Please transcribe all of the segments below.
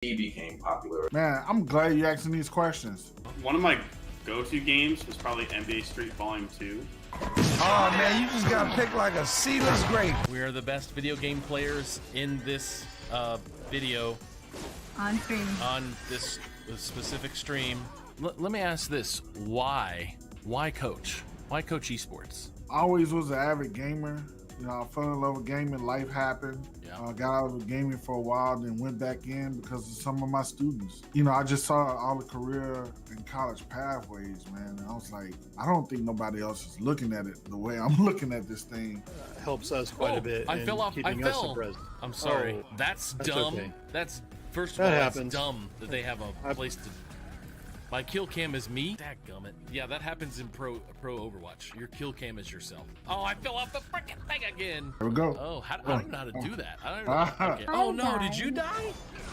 he became popular. Man, I'm glad you're asking these questions. One of my go-to games was probably NBA Street Volume 2. Oh man, you just got picked like a seedless grape. We are the best video game players in this video. On stream. On this specific stream. Let me ask this. Why? Why coach? Why coach esports? I always was an avid gamer. You know, I fell in love with gaming. Life happened. Yeah. Got out of gaming for a while, then went back in because of some of my students. You know, I just saw all the career and college pathways, man. And I was like, I don't think nobody else is looking at it the way I'm looking at this thing. Helps us quite a bit. I fell off. I fell. I'm sorry. Oh, that's dumb. Okay. That's first of that all, happens. That's dumb that they have a place to. My kill cam is me? Dadgummit. Yeah, that happens in pro Overwatch. Your kill cam is yourself. Oh, I fell off the freaking thing again. There we go. Oh, I don't know how to do that. I don't know. Okay. Oh no, did you die?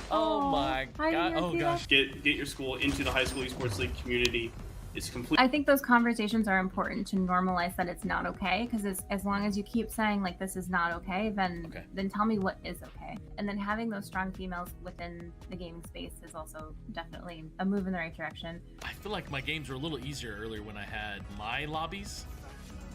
Oh my god. Oh gosh. Get your school into the high school esports league community. It's complete. I think those conversations are important to normalize that it's not okay, because as long as you keep saying like this is not okay, then tell me what is okay. And then having those strong females within the gaming space is also definitely a move in the right direction. I feel like my games were a little easier earlier when I had my lobbies.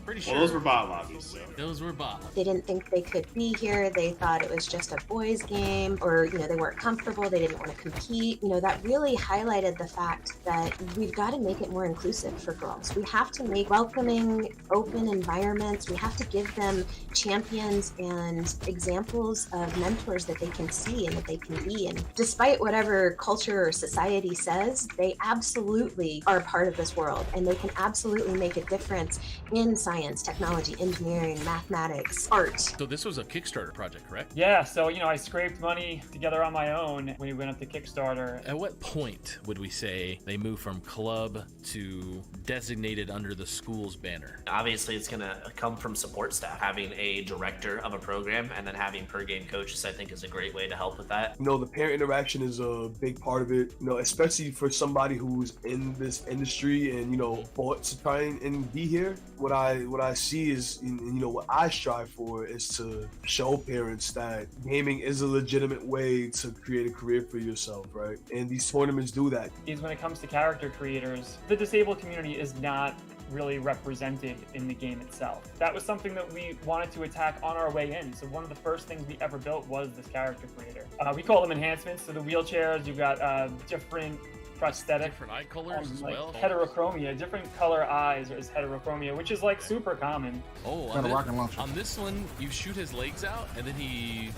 Pretty sure. Well, those were bot lobbies. So. Those were bot lobbies. They didn't think they could be here. They thought it was just a boys' game, or they weren't comfortable. They didn't want to compete. That really highlighted the fact that we've got to make it more inclusive for girls. We have to make welcoming, open environments. We have to give them champions and examples of mentors that they can see and that they can be. And despite whatever culture or society says, they absolutely are a part of this world, and they can absolutely make a difference in science, technology, engineering, mathematics, art. So this was a Kickstarter project, correct? Yeah, so I scraped money together on my own when we went up to Kickstarter. At what point would we say they move from club to designated under the school's banner? Obviously, it's going to come from support staff. Having a director of a program and then having per game coaches, I think, is a great way to help with that. The parent interaction is a big part of it, especially for somebody who's in this industry and, fought to try and be here. What I see is, what I strive for is to show parents that gaming is a legitimate way to create a career for yourself, right? And these tournaments do that. When it comes to character creators, the disabled community is not really represented in the game itself. That was something that we wanted to attack on our way in. So one of the first things we ever built was this character creator. We call them enhancements. So the wheelchairs, you've got different prosthetic, different eye colors as well. Heterochromia, different color eyes is heterochromia, which is like super common. Oh, on this one, you shoot his legs out and then he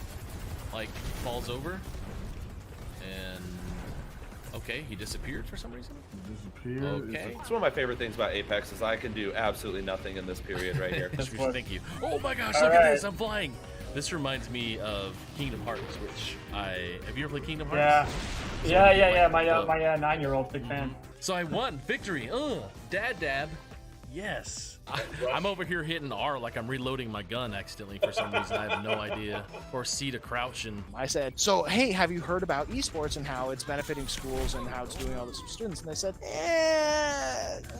falls over. And okay, he disappeared for some reason. Okay. It's one of my favorite things about Apex is I can do absolutely nothing in this period right here. Thank you. Oh my gosh, look at this! I'm flying. This reminds me of Kingdom Hearts, which have you ever played Kingdom Hearts? Yeah. My 9-year-old big fan. So I won victory. Dab. Yes. I'm over here hitting R like I'm reloading my gun accidentally for some reason. I have no idea. Or C to crouch and. I said, so hey, have you heard about esports and how it's benefiting schools and how it's doing all this with students? And they said,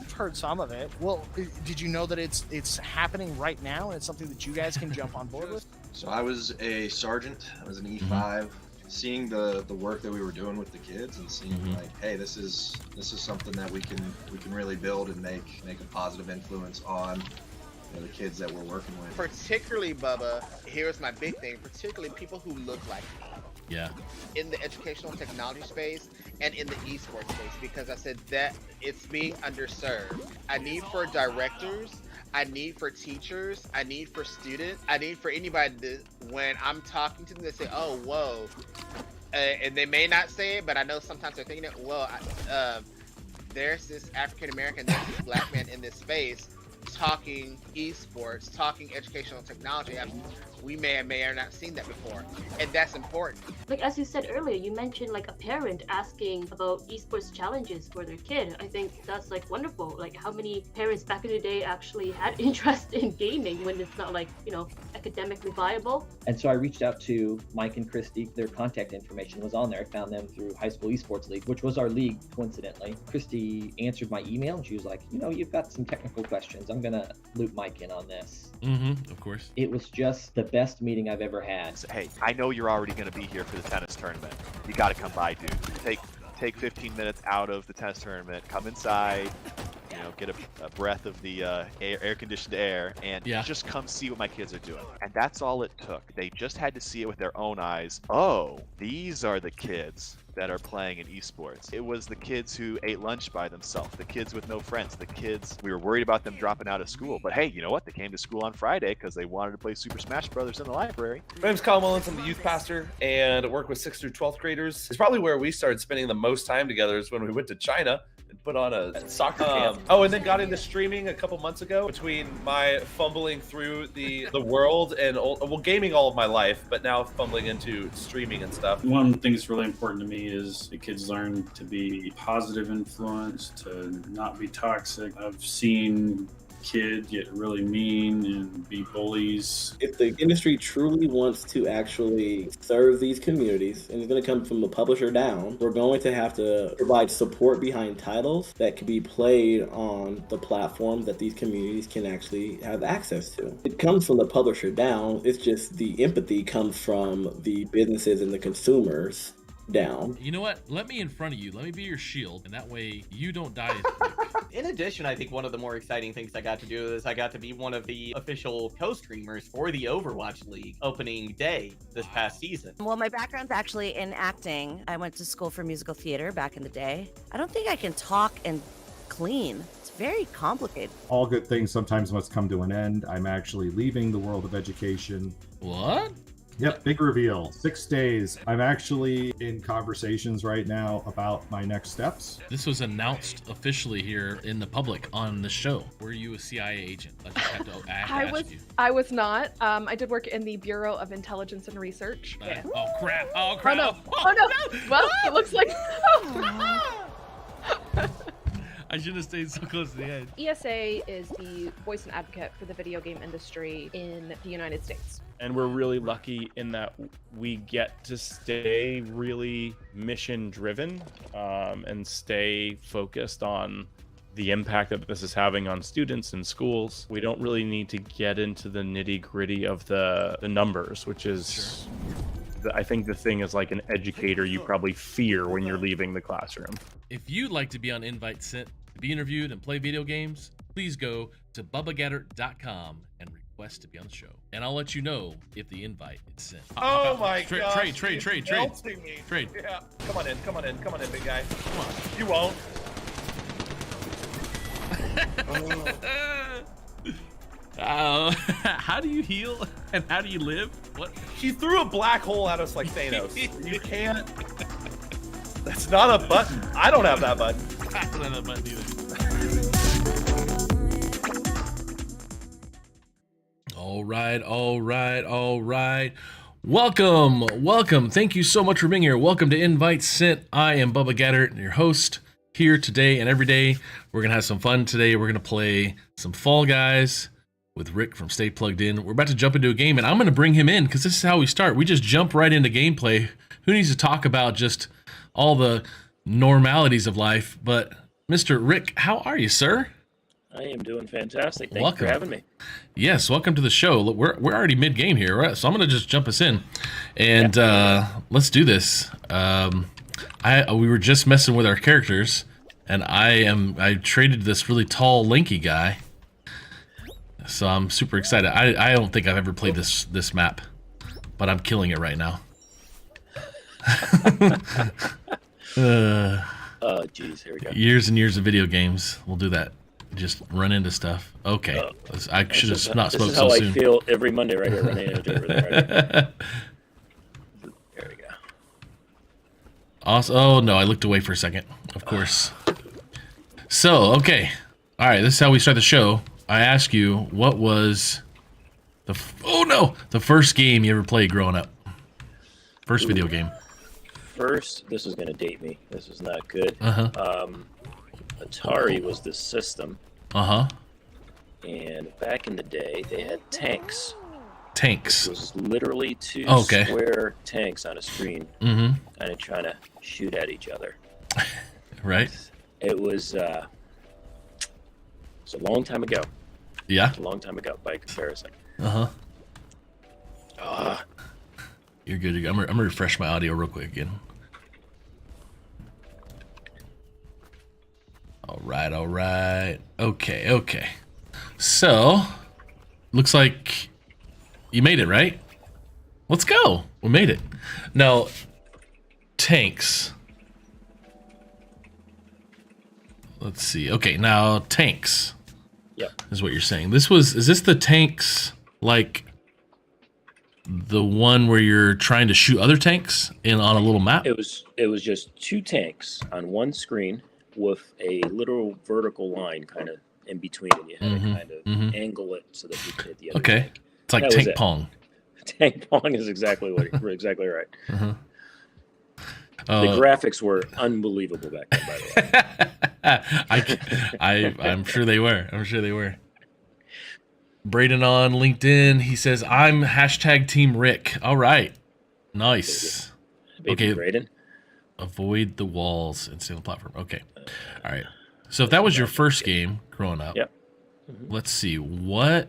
I've heard some of it. Well, did you know that it's happening right now and it's something that you guys can jump on board with? So I was a sergeant. I was an E5. Seeing the work that we were doing with the kids and seeing hey, this is something that we can really build and make a positive influence on the kids that we're working with. Particularly, Bubba, here's my big thing, particularly people who look like me. Yeah. In the educational technology space and in the esports space, because I said that it's being underserved. I need for directors, I need for teachers, I need for students, I need for anybody to, when I'm talking to them, they say, oh, whoa. And they may not say it, but I know sometimes they're thinking it, well, there's this African-American, there's this black man in this space talking esports, talking educational technology. We may or not seen that before, and that's important. Like as you said earlier, you mentioned like a parent asking about esports challenges for their kid. I think that's like wonderful. Like how many parents back in the day actually had interest in gaming when it's not like, academically viable. And so I reached out to Mike and Christy. Their contact information was on there. I found them through High School Esports League, which was our league coincidentally. Christy answered my email and she was like, you've got some technical questions. I'm gonna loop Mike in on this. Of course. It was just the best meeting I've ever had. Hey, I know you're already going to be here for the tennis tournament. You got to come by, dude. Take 15 minutes out of the tennis tournament. Come inside. You know, get a breath of the air-conditioned air, and just come see what my kids are doing. And that's all it took. They just had to see it with their own eyes. Oh, these are the kids that are playing in esports. It was the kids who ate lunch by themselves, the kids with no friends, the kids, we were worried about them dropping out of school, but hey, you know what? They came to school on Friday because they wanted to play Super Smash Brothers in the library. My name's Colin Mullins. I'm the youth pastor and work with 6th through 12th graders. It's probably where we started spending the most time together is when we went to China and put on a soccer camp. Oh, and then got into streaming a couple months ago between my fumbling through the world and, well, gaming all of my life, but now fumbling into streaming and stuff. One thing that's really important to me is the kids learn to be positive influence, to not be toxic. I've seen kids get really mean and be bullies. If the industry truly wants to actually serve these communities, and it's going to come from the publisher down, we're going to have to provide support behind titles that can be played on the platform that these communities can actually have access to. It comes from the publisher down, it's just the empathy comes from the businesses and the consumers down. You know what? Let me in front of you. Let me be your shield, and that way you don't die as quick. In addition, I think one of the more exciting things I got to do is I got to be one of the official co-streamers for the Overwatch League opening day this past season. Well, my background's actually in acting. I went to school for musical theater back in the day. I don't think I can talk and clean. It's very complicated. All good things sometimes must come to an end. I'm actually leaving the world of education. What? Yep, big reveal. 6 days. I'm actually in conversations right now about my next steps. This was announced officially here in the public on the show. Were you a CIA agent? I just have to ask you. I was not. I did work in the Bureau of Intelligence and Research. Yeah. Oh crap! Oh crap! Oh no! Well, it looks like. I should have stayed so close to the edge. ESA is the voice and advocate for the video game industry in the United States. And we're really lucky in that we get to stay really mission driven and stay focused on the impact that this is having on students and schools. We don't really need to get into the nitty gritty of the numbers, which is, I think the thing is, like an educator, you probably fear when you're leaving the classroom. If you'd like to be on Invite Sent, to be interviewed and play video games, please go to BubbaGaddert.com and request to be on the show. And I'll let you know if the invite is sent. Oh my god. Trade. Yeah. Come on in, big guy. Come on. You won't. How do you heal and how do you live? What? He threw a black hole at us like Thanos. You can't. That's not a button. I don't have that button. I don't have that button either. All right. Welcome. Thank you so much for being here. Welcome to Invite Sent. I am Bubba Gaddert, your host here today and every day. We're going to have some fun today. We're going to play some Fall Guys with Rick from Stay Plugged In. We're about to jump into a game, and I'm going to bring him in because this is how we start. We just jump right into gameplay. Who needs to talk about just all the normalities of life? But Mr. Rick, how are you, sir? I am doing fantastic. Thank you for having me. Yes, welcome to the show. Look, we're already mid-game here, right? So I'm going to just jump us in, and let's do this. We were just messing with our characters, and I traded this really tall, lanky guy. So I'm super excited. I don't think I've ever played this map, but I'm killing it right now. Oh, geez, here we go. Years and years of video games. We'll do that. Just run into stuff. Okay. I should have not spoke so soon. This is how I feel every Monday right here, running into over there. Right? There we go. Awesome. Oh, no, I looked away for a second. Of course. So, okay. All right, this is how we start the show. I ask you, what was the first game you ever played growing up? First video game. First, this is going to date me. This is not good. Atari was the system. And back in the day, they had tanks. Tanks. It was literally two square tanks on a screen, kind of trying to shoot at each other. Right. It was a long time ago. Yeah. A long time ago by comparison. You're good. I'm gonna refresh my audio real quick again. All right. Okay. So, looks like you made it, right? Let's go. We made it. Now, tanks. Let's see. Okay, now tanks. Yep. Is what you're saying. Is this the tanks like the one where you're trying to shoot other tanks on a little map? It was just 2 tanks on one screen with a literal vertical line kind of in between, and you had to kind of angle it so that you could hit the other tank. It's like tank pong. Tank pong is exactly right. The graphics were unbelievable back then, by the way. I'm sure they were. Braden on LinkedIn, he says, I'm #Team Rick. All right. Nice. Baby Braden. Avoid the walls and stay on the platform. Okay. All right. So if that was your first game growing up, let's see. What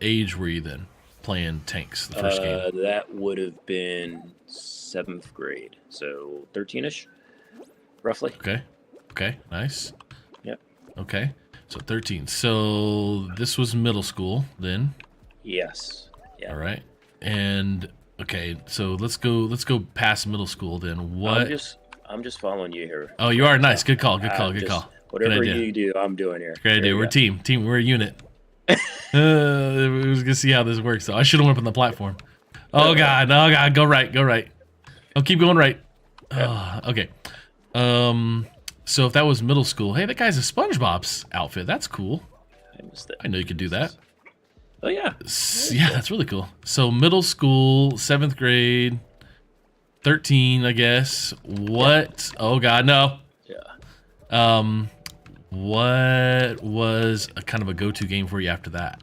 age were you then playing tanks the first game? That would have been 7th grade. So 13-ish, roughly. Okay. Nice. Yep. Okay. So 13. So this was middle school then? Yes. Yeah. All right. And okay, so let's go past middle school then. What? I'm just following you here. Oh, you are nice. Good call. Whatever you do, I'm doing here. Great idea. We're a team. We're a unit. We was gonna see how this works. So I should have went up on the platform. Oh God. Go right. Oh, keep going right. Okay. So if that was middle school, hey, that guy's a SpongeBob's outfit. That's cool. I know you could do that. Oh yeah. Yeah, that's really cool. So middle school, 7th grade, 13, I guess. What? Oh God, no. Yeah. What was a kind of a go-to game for you after that?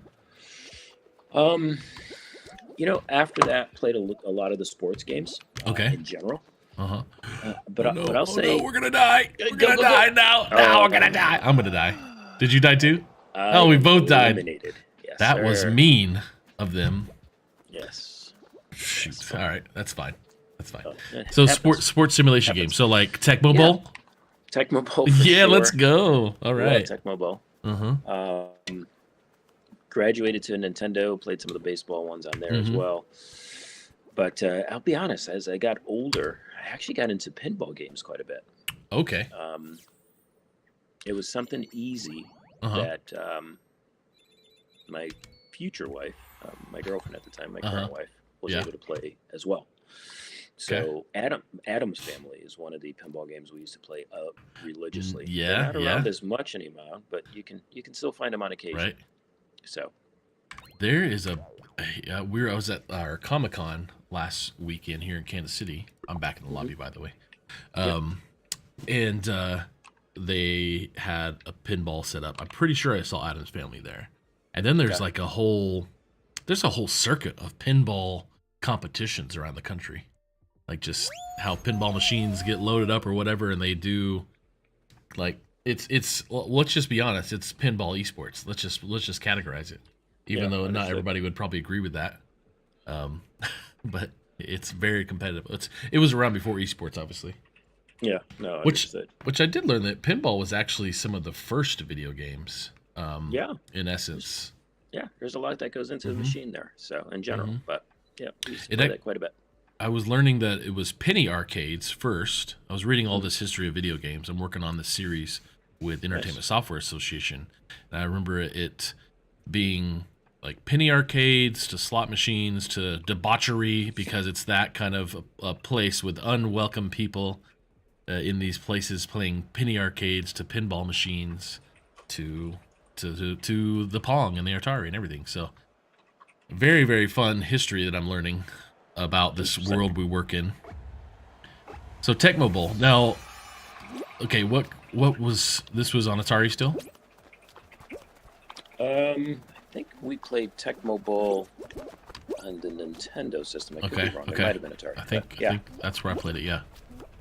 After that, played a lot of the sports games. Okay. In general. But I'll say we're gonna die. We're gonna die now. We're gonna die. I'm gonna die. Did you die too? We both died. Eliminated. Yes, that was mean of them. Yes. Shoot. All right, that's fine. Oh, So sports simulation games. So like Tecmo Bowl. Tecmo Bowl. Yeah, let's go. All right. Tecmo Bowl. Graduated to Nintendo. Played some of the baseball ones on there as well. But I'll be honest, as I got older, I actually got into pinball games quite a bit. Okay. It was something easy that my future wife, my girlfriend at the time, my current wife, was able to play as well. So Adam's Family is one of the pinball games we used to play religiously. They're not around as much anymore, but you can still find them on occasion. Right. So there is I was at our Comic-Con last weekend here in Kansas City. I'm back in the lobby, by the way. And they had a pinball set up. I'm pretty sure I saw Adam's Family there. And then there's like a whole circuit of pinball competitions around the country. Like just how pinball machines get loaded up or whatever, and they do like it's let's just be honest, it's pinball esports. Let's just categorize it. Even though not everybody would probably agree with that. But it's very competitive. It was around before esports, obviously. Yeah, no, which I did learn that pinball was actually some of the first video games. In essence. Yeah, there's a lot that goes into the machine there. So in general, but we used to play that quite a bit. I was learning that it was penny arcades first. I was reading all this history of video games. I'm working on this series with Entertainment Software Association, and I remember it being like penny arcades to slot machines to debauchery, because it's that kind of a place with unwelcome people in these places playing penny arcades to pinball machines to the Pong and the Atari and everything. So very, very fun history that I'm learning about this world we work in. So Tecmo Bowl. Now, okay, what was this? Was on Atari still? I think we played Tecmo Bowl on the Nintendo system. I could be wrong. It might have been Atari. I think that's where I played it. Yeah.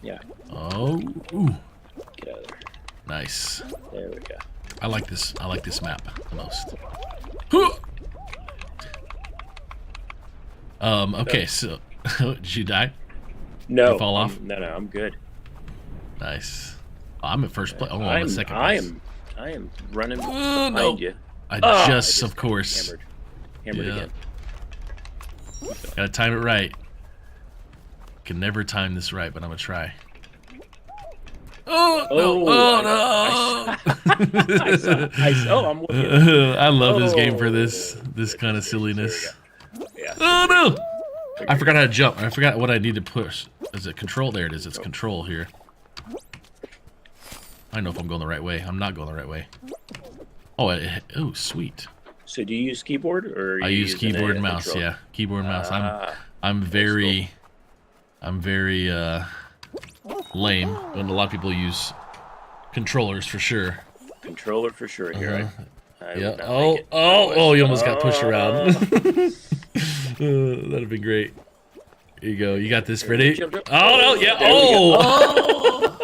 Yeah. Oh. Ooh. Get out of there. Nice. There we go. I like this map the most. Okay, so did you die? No. You fall off? No, I'm good. Nice. Oh, I'm in first place. Oh, I'm in second I place. am running behind no. you. I just, of course. Hammered again. Gotta time it right. Can never time this right, but I'm gonna try. Oh no! I'm with you. I love this game for this kind of silliness. Oh no! I forgot how to jump. I forgot what I need to push. Is it control? There it is. It's control here. I know if I'm going the right way. I'm not going the right way. Oh, oh, sweet. So do you use keyboard or? I use keyboard and mouse. controller? Yeah, keyboard and mouse. I'm very lame. And a lot of people use controllers for sure. Controller for sure here. Yeah. Oh! You almost got pushed around. That'd have been great. Here you go. You got this, ready? Oh no! Yeah. Oh!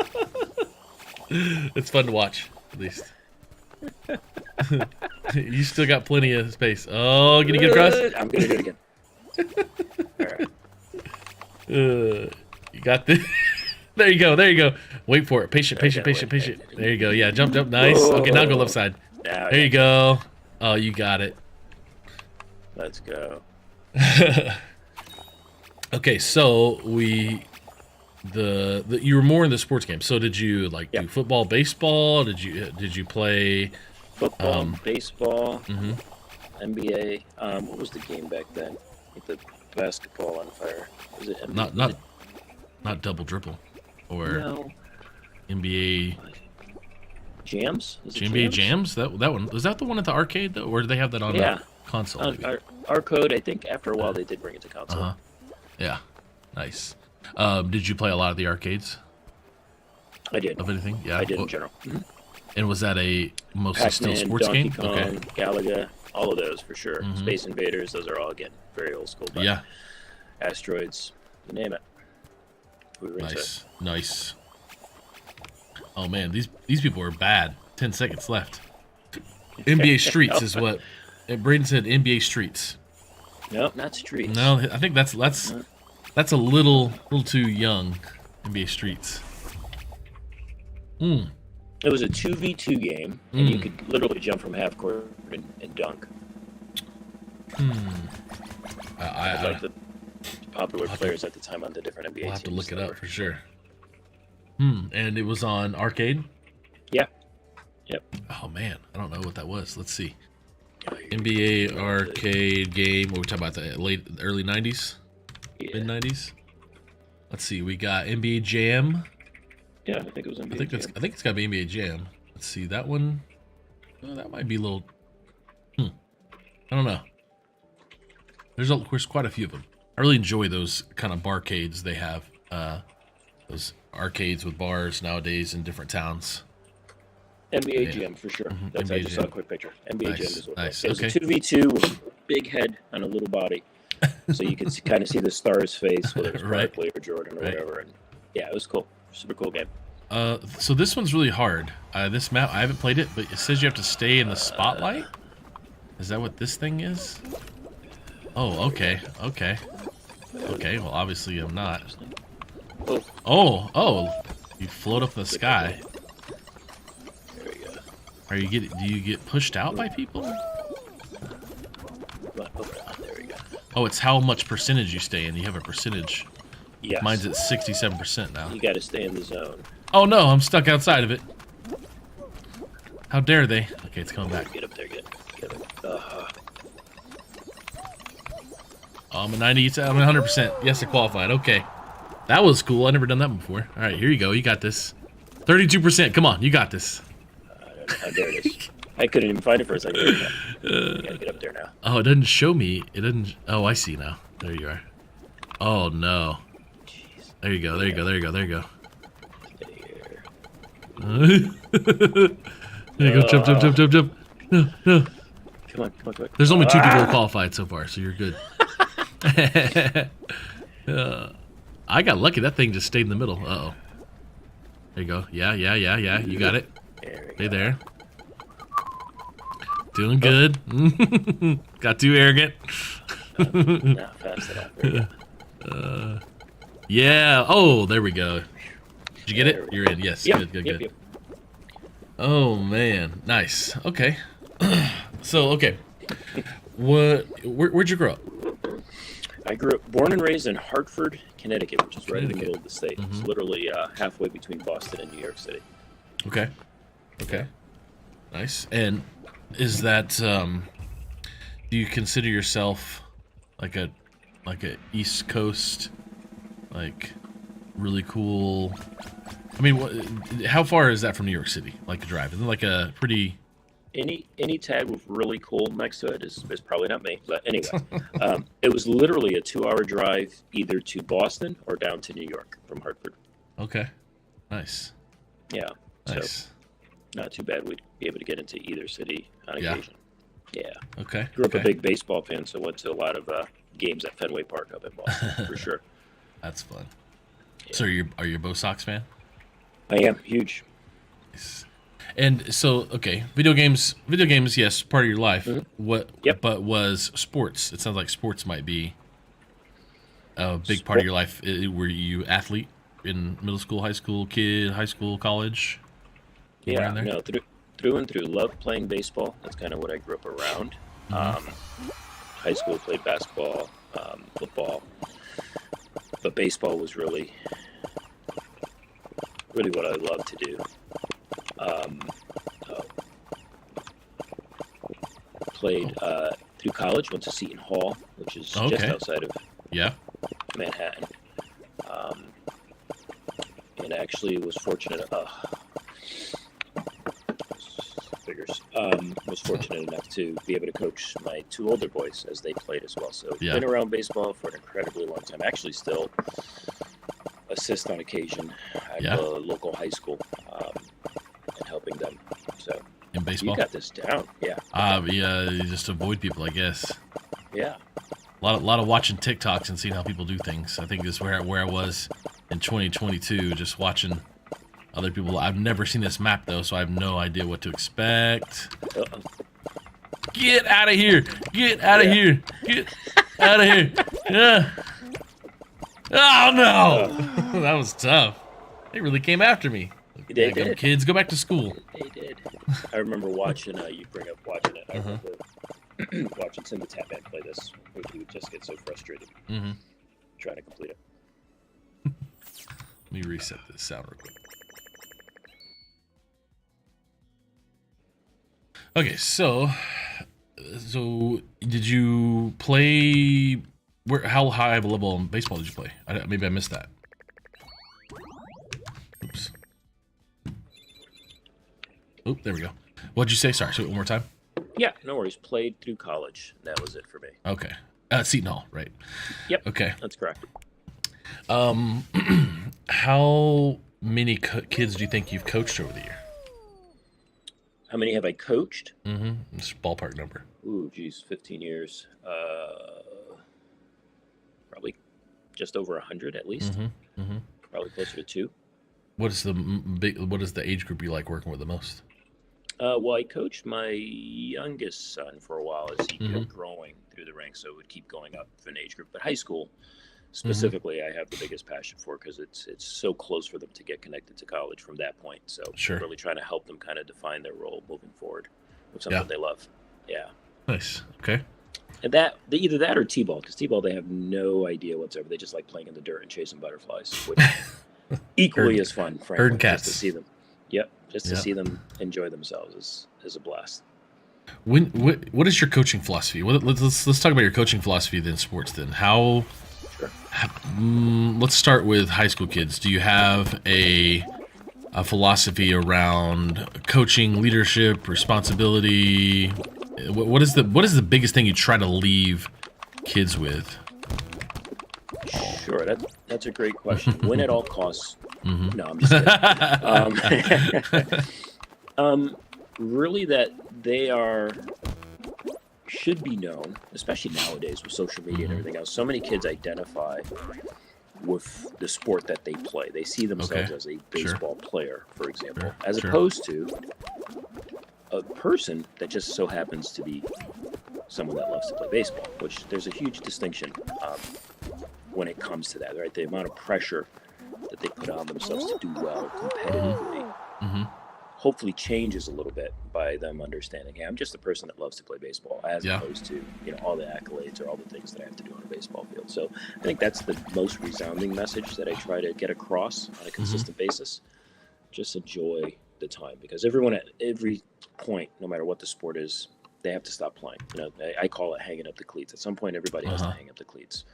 It's fun to watch, at least. You still got plenty of space. Oh, gonna get across? I'm gonna do it again. You got this. There you go. There you go. Wait for it. Patient. There you go. Yeah, jump. Nice. Okay, now go left side. There you go. Oh, you got it. Let's go. Okay, so you were more in the sports game. So did you do football, baseball? Did you play football, baseball, NBA? What was the game back then? With the basketball on fire. Was it NBA? Not double dribble, or no. NBA Jams? NBA Jams? That one was that the one at the arcade though, or did they have that on console? Our code, I think. After a while, they did bring it to console. Yeah, nice. Did you play a lot of the arcades? I did. Of anything? Yeah, I did in general. And was that a mostly still sports Donkey game? Kong, Okay. Galaga, all of those for sure. Space Invaders, those are all again very old school. But Yeah. Asteroids, you name it. We were into Nice, nice. Oh man, these people are bad. 10 seconds left. NBA Streets is what Braden said. NBA Streets. Nope, not Streets. No, I think that's a little too young. NBA Streets. It was a 2v2 game, and you could literally jump from half court and dunk. I like the popular players at the time on the different NBA teams. We'll have to look it up for sure. And it was on arcade? Yeah. Yep. Oh man, I don't know what that was. Let's see. NBA arcade game. What are we talking about? The early 90s? Mid 90s? Let's see. We got NBA Jam. Yeah, I think it was NBA Jam. I think it's got to be NBA Jam. Let's see. That one. That might be a little. I don't know. There's quite a few of them. I really enjoy those kind of barcades they have. Those arcades with bars nowadays in different towns. NBA Jam for sure. That's I NBA just Jam. saw a quick picture. NBA Jam is what Nice. it was. Okay. It was a 2v2 with a big head and a little body. So you could kind of see the star's face, whether it was Barkley or Jordan or whatever. And yeah, it was cool. Super cool game. So this one's really hard. This map, I haven't played it, but it says you have to stay in the spotlight. Is that what this thing is? Oh, okay. Okay. Well, obviously I'm not. Oh! You float up in the sky. There we go. Do you get pushed out by people? There we go. Oh, it's how much percentage you stay in. You have a percentage. Yes. Mine's at 67% now. You got to stay in the zone. Oh no, I'm stuck outside of it. How dare they? Okay, it's coming back. Get up there, get it. I'm a 90. I'm a 100%. Yes, I qualified. Okay, that was cool. I never done that before. All right, here you go. You got this. 32%. Come on, you got this. There it is. I couldn't even find it for a second. You gotta get up there now. Oh, it doesn't show me. It doesn't. Oh, I see now. There you are. Oh no. There you go. There you go. There you go. There you go. There you go. Jump. No. Come on, quick. There's only 2 people qualified so far, so you're good. I got lucky. That thing just stayed in the middle. Uh-oh. There you go. Yeah. You got it. Stay there. Doing good. Got too arrogant. Nah, fast enough. Very good. Yeah. Oh, there we go. Did you get it? You're in. Yes. Yep, Good. yep. Oh man, nice. Okay. So okay, where'd you grow up? I grew up, born and raised in Hartford, Connecticut, which is right in the middle of the state. It's literally halfway between Boston and New York City. Okay. Okay. Nice. And is that do you consider yourself like a East Coast, like really cool? I mean, how far is that from New York City? Like a drive? Isn't it like a pretty? Any tag with really cool next to it is probably not me. But anyway, it was literally a 2-hour drive either to Boston or down to New York from Hartford. Okay. Nice. Yeah. Nice. So not too bad. We'd be able to get into either city on occasion. Yeah. Okay. Grew up a big baseball fan, so went to a lot of games at Fenway Park up in Boston for sure. That's fun. Yeah. So are you a Bo Sox fan? I am huge. Nice. And so, okay, video games, yes, part of your life. What? Yep. But was sports? It sounds like sports might be a big part of your life. Were you athlete in middle school, high school, college? Yeah, no, through and through. Loved playing baseball. That's kind of what I grew up around. High school played basketball, football, but baseball was really what I loved to do. Played through college, went to Seton Hall, which is just outside of Manhattan. And actually was fortunate was fortunate enough to be able to coach my 2 older boys as they played as well. So been around baseball for an incredibly long time. Actually still assist on occasion at the local high school and helping them. So in baseball, you got this down. Yeah. You just avoid people, I guess. Yeah. A lot of watching TikToks and seeing how people do things. I think this is where I was in 2022, just watching other people. I've never seen this map though, so I have no idea what to expect. Get out of here! Get out of here! Get out of here! Yeah. Oh no! That was tough. They really came after me. They did. Kids, go back to school. They did. I remember watching. You bring up watching it. I remember watching Cindy Tapman play this. He would just get so frustrated trying to complete it. Let me reset this sound real quick. Okay, so did you play? How high of a level in baseball did you play? Maybe I missed that. Oops. Oh, there we go. What'd you say? Sorry, say it one more time. Yeah, no worries. Played through college. That was it for me. Okay. Seton Hall, right? Yep. Okay. That's correct. How many kids do you think you've coached over the year? How many have I coached? It's a ballpark number. Ooh, geez, 15 years. Probably just over 100 at least. Probably closer to 2. What is the age group you like working with the most? Well, I coached my youngest son for a while as he kept growing through the ranks, so it would keep going up in age group. But high school, specifically, I have the biggest passion for because it's so close for them to get connected to college from that point. So I'm really trying to help them kind of define their role moving forward with something they love. Yeah. Nice. Okay. And either that or t-ball, because t-ball they have no idea whatsoever. They just like playing in the dirt and chasing butterflies, which equally is fun, frankly. Herding cats. Just to see them. Yep. Just to see them enjoy themselves is a blast. What is your coaching philosophy? Let's talk about your coaching philosophy then sports then. Let's start with high school kids. Do you have a philosophy around coaching, leadership, responsibility? What is the biggest thing you try to leave kids with? Sure, that's a great question. Win at all costs. No, I'm just kidding. Really, that they should be known, especially nowadays with social media and everything else. So many kids identify with the sport that they play. They see themselves as a baseball player, for example, as opposed to a person that just so happens to be someone that loves to play baseball, which there's a huge distinction when it comes to that, right? The amount of pressure that they put on themselves to do well competitively hopefully changes a little bit by them understanding, hey, I'm just a person that loves to play baseball, as opposed to, you know, all the accolades or all the things that I have to do on a baseball field. So I think that's the most resounding message that I try to get across on a consistent basis. Just enjoy the time, because everyone at every point, no matter what the sport is, they have to stop playing. You know, I call it hanging up the cleats. At some point, everybody has to hang up the cleats.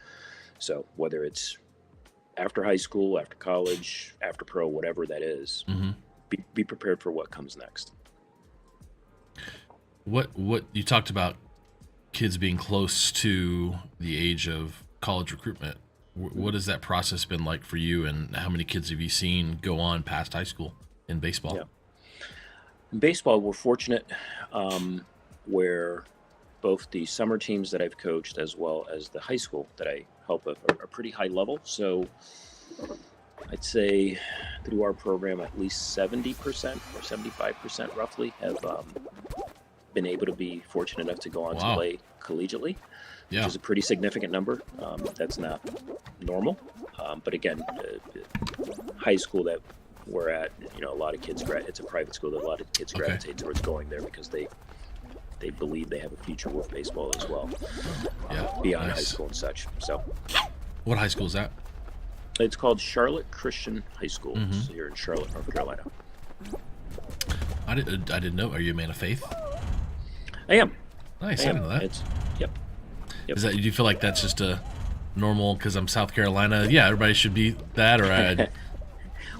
So whether it's after high school, after college, after pro, whatever that is, be prepared for what comes next. What you talked about kids being close to the age of college recruitment. What has that process been like for you, and how many kids have you seen go on past high school in baseball? Yeah. In baseball, we're fortunate where both the summer teams that I've coached as well as the high school that I help with are pretty high level. So I'd say through our program, at least 70% or 75% roughly have been able to be fortunate enough to go on to play collegiately, which is a pretty significant number. That's not normal. But again, high school that we're at, you know, a lot of kids, it's a private school that a lot of kids gravitate towards going there because they believe they have a future with baseball as well, beyond high school and such. So, what high school is that? It's called Charlotte Christian High School. So here in Charlotte, North Carolina. I didn't know. Are you a man of faith? I am. Nice. I didn't know that. Yep. Is that? Do you feel like that's just a normal? Because I'm South Carolina. Yeah, everybody should be that. Or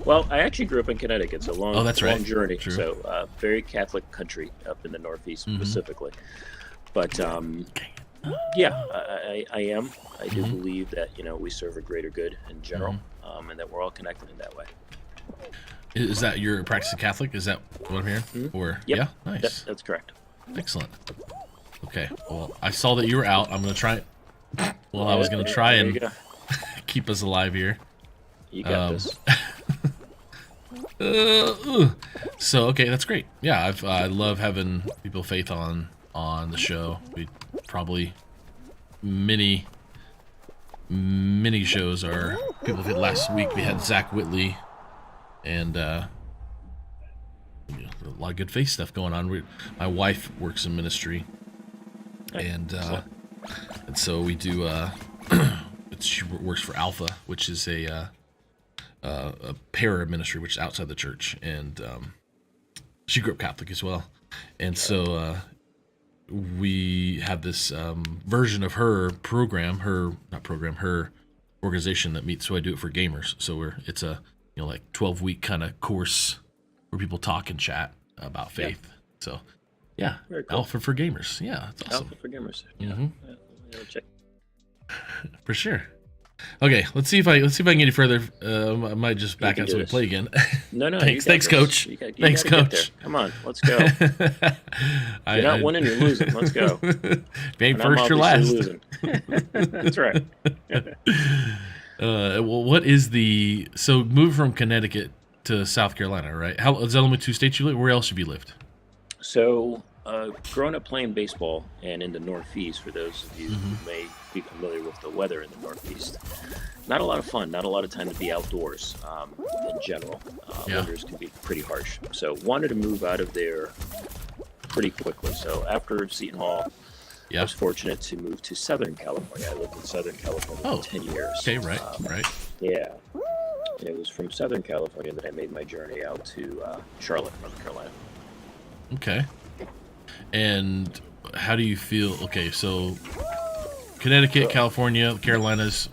well, I actually grew up in Connecticut. It's a long, that's right. long journey. True. So very Catholic country up in the Northeast specifically. But yeah, I am. I do believe that, you know, we serve a greater good in general, and that we're all connected in that way. Is that your practicing Catholic? Is that what I'm hearing? Or yeah, nice. That's correct. Excellent. Okay. Well, I saw that you were out. I'm gonna try. Well, I was gonna try and keep us alive here. You got this. So okay, that's great. Yeah, I love having people of faith on the show. We probably many shows are people. Last week we had Zach Whitley, and a lot of good faith stuff going on. My wife works in ministry, and so we do. She works for Alpha, which is a para ministry, which is outside the church, and she grew up Catholic as well, and so we have this version of her organization that meets. So I do it for gamers. So it's a 12-week kind of course where people talk and chat about faith. So yeah, very cool. Alpha for gamers. Yeah, it's awesome. Alpha for gamers. Check. For sure. Okay, let's see if I can get you further. I might just back out so we play again. No. Thanks, Coach. Thanks, Coach. Come on, let's go. You're not winning, you're losing. Let's go. If you ain't first, you're last. Losing. That's right. Well, what is so move from Connecticut to South Carolina, right? Is that only 2 states you live? Where else have you lived? So, growing up playing baseball and in the Northeast, for those of you who may be familiar with the weather in the Northeast, not a lot of fun, not a lot of time to be outdoors in general. Winters can be pretty harsh. So wanted to move out of there pretty quickly. So after Seton Hall, I was fortunate to move to Southern California. I lived in Southern California for 10 years. Okay, right. Yeah. And it was from Southern California that I made my journey out to Charlotte, North Carolina. Okay. And how do you feel? Okay, so Connecticut, California, Carolinas,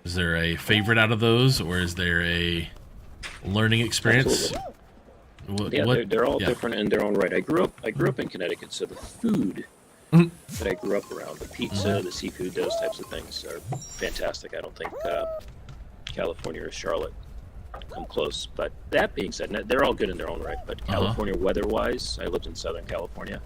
is there a favorite out of those, or is there a learning experience? They're all different in their own right. I grew up in Connecticut, so the food that I grew up around, the pizza, the seafood, those types of things are fantastic. I don't think California or Charlotte come close. But that being said, they're all good in their own right. But California weather-wise, I lived in Southern California.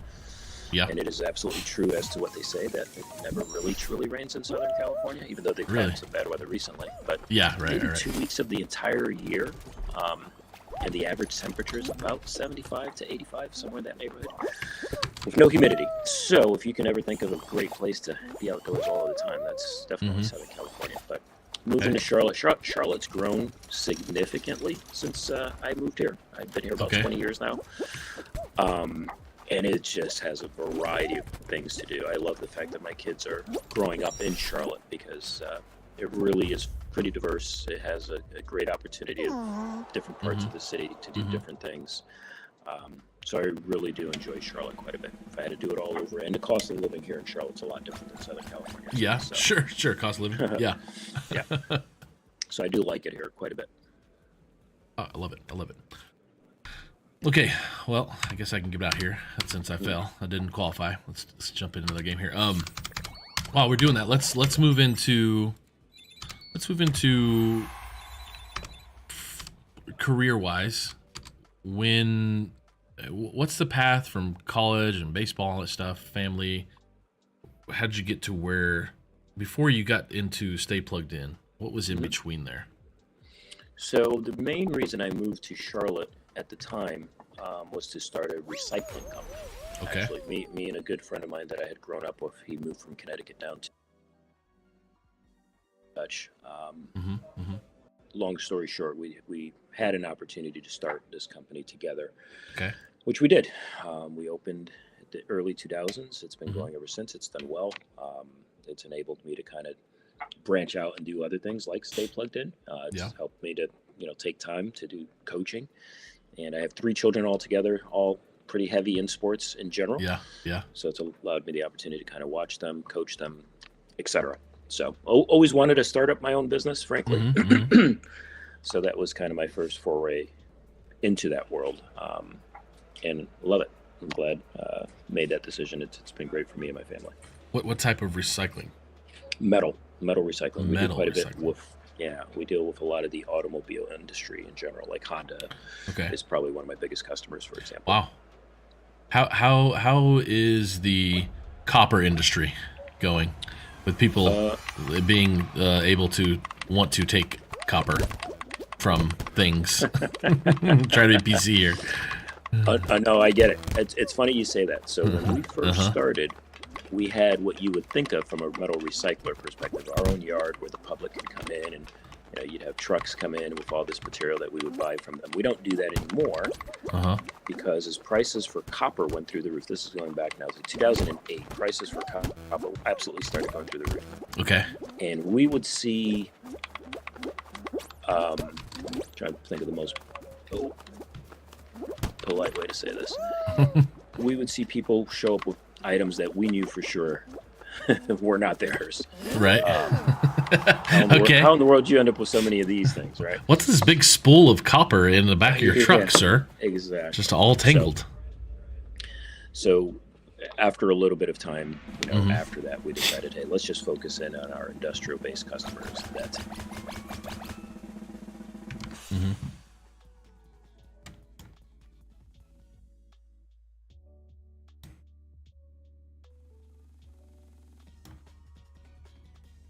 Yeah. And it is absolutely true as to what they say, that it never really truly rains in Southern California, even though they've had some bad weather recently. But maybe 2 weeks of the entire year, and the average temperature is about 75 to 85, somewhere in that neighborhood, with no humidity. So if you can ever think of a great place to be outdoors all the time, that's definitely Southern California. But moving to Charlotte, Charlotte's grown significantly since I moved here. I've been here about 20 years now. And it just has a variety of things to do. I love the fact that my kids are growing up in Charlotte because it really is pretty diverse. It has a great opportunity in different parts of the city to do different things. So I really do enjoy Charlotte quite a bit. If I had to do it all over, and the cost of living here in Charlotte's a lot different than Southern California. Yeah, so. sure, cost of living. Yeah. Yeah. So I do like it here quite a bit. Oh, I love it. Okay, well, I guess I can get out here since I fell. I didn't qualify. Let's jump into another game here. While we're doing that, let's move into career-wise. What's the path from college and baseball, all that stuff, family? How did you get to where before you got into Stay Plugged In? What was in between there? So the main reason I moved to Charlotte at the time was to start a recycling company. Okay. Actually, me and a good friend of mine that I had grown up with, he moved from Connecticut down to Dutch. Long story short, we had an opportunity to start this company together. Okay. Which we did. We opened at the early 2000s. It's been going ever since. It's done well. It's enabled me to kind of branch out and do other things like Stay Plugged In. It's helped me to take time to do coaching. And I have 3 children altogether, all pretty heavy in sports in general. Yeah. So it's allowed me the opportunity to kind of watch them, coach them, etc. So always wanted to start up my own business, frankly. So that was kind of my first foray into that world, and love it. I'm glad made that decision. It's been great for me and my family. What type of recycling? Metal recycling. We do quite a bit recycling. with. Yeah, we deal with a lot of the automobile industry in general. Like Honda is probably one of my biggest customers, for example. Wow. How is the copper industry going with people being able to want to take copper from things? I'm trying to be PC here. No, I get it. It's funny you say that. So when we first started, we had what you would think of from a metal recycler perspective, our own yard where the public could come in and you'd have trucks come in with all this material that we would buy from them. We don't do that anymore because as prices for copper went through the roof, this is going back now to 2008, prices for copper absolutely started going through the roof. Okay. And we would see, trying to think of the most polite way to say this, we would see people show up with items that we knew for sure were not theirs. Right. How in the world do you end up with so many of these things, right? What's this big spool of copper in the back of your truck, sir? Exactly. Just all tangled. So after a little bit of time, after that, we decided, hey, let's just focus in on our industrial-based customers. That's it.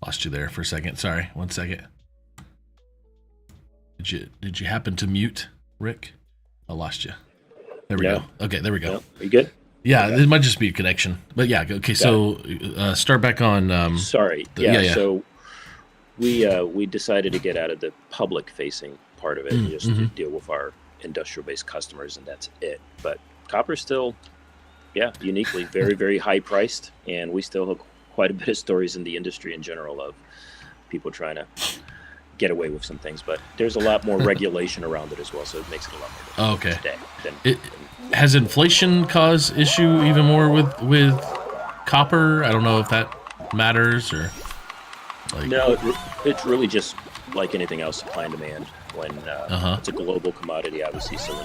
Lost you there for a second. Sorry, 1 second. Did you happen to mute, Rick? I lost you. There we go. Okay, there we go. No. You good? Yeah, it might just be a connection. But yeah, okay. So start back on. Sorry. So we decided to get out of the public-facing part of it and just to deal with our industrial-based customers, and that's it. But copper's still, uniquely very, very high-priced, and we still have quite a bit of stories in the industry in general of people trying to get away with some things, but there's a lot more regulation around it as well, so it makes it a lot more difficult today. Has inflation caused issue even more with copper? I don't know if that matters or. No, it's really just like anything else, supply and demand. When it's a global commodity, obviously, so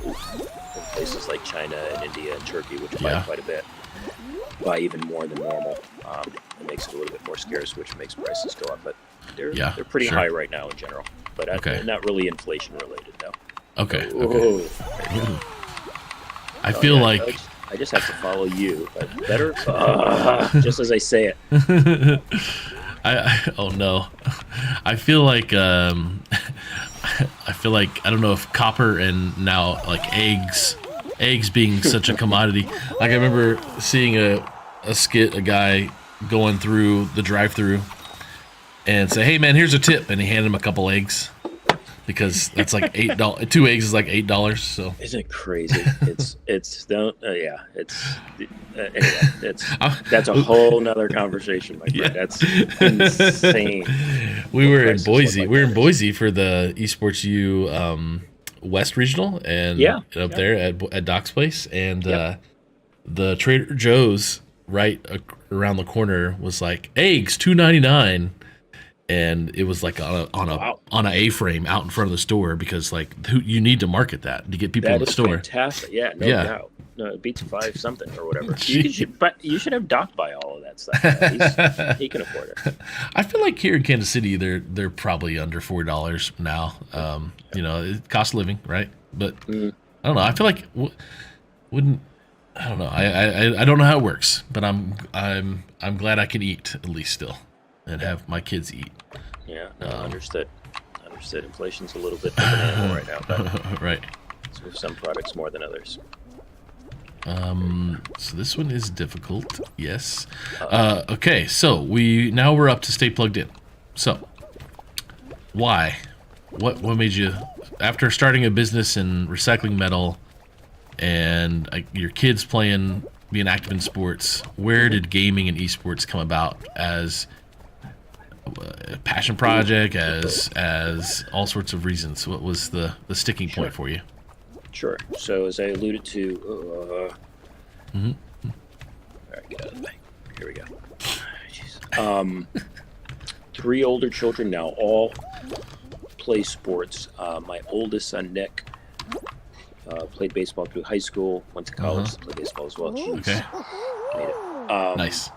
in places like China and India and Turkey, which buy quite a bit, buy even more than normal. It makes it a little bit more scarce, which makes prices go up. But they're pretty high right now in general. But not really inflation related, no. Okay. I feel like I just have to follow you. But better, just as I say it. Oh no, I feel like feel like I don't know if copper and now like eggs being such a commodity. Like I remember seeing a guy going through the drive-through and say, "Hey man, here's a tip," and he handed him a couple eggs because that's like $8. 2 eggs is like $8. So isn't it crazy? Anyway, that's a whole nother conversation, my friend. That's insane. We were in Boise. We were in Boise for the Esports U West Regional, and up there at Doc's place, and the Trader Joe's right around the corner was like eggs $2.99. And it was like on a A-frame out in front of the store because like you need to market that to get people in the store. Fantastic, yeah, no doubt. No, it beats 5 something or whatever. You should have Doc buy all of that stuff. He can afford it. I feel like here in Kansas City, they're probably under $4 now. You know, cost of living, right? But I don't know. I feel like I don't know. I don't know how it works, but I'm glad I can eat at least still. And have my kids eat. Yeah, no, understood. Inflation's a little bit different animal right now, but right. So some products more than others. So this one is difficult. Yes. Okay, so we're up to stay plugged in. So why? What made you, after starting a business in recycling metal and your kids being active in sports, where did gaming and esports come about as a passion project, as all sorts of reasons? What was the sticking point for you? Sure. So as I alluded to, all right, get out of the way. Here we go. Jeez. 3 older children now, all play sports. My oldest son Nick played baseball through high school, went to college to play baseball as well. Okay. Made it. Nice.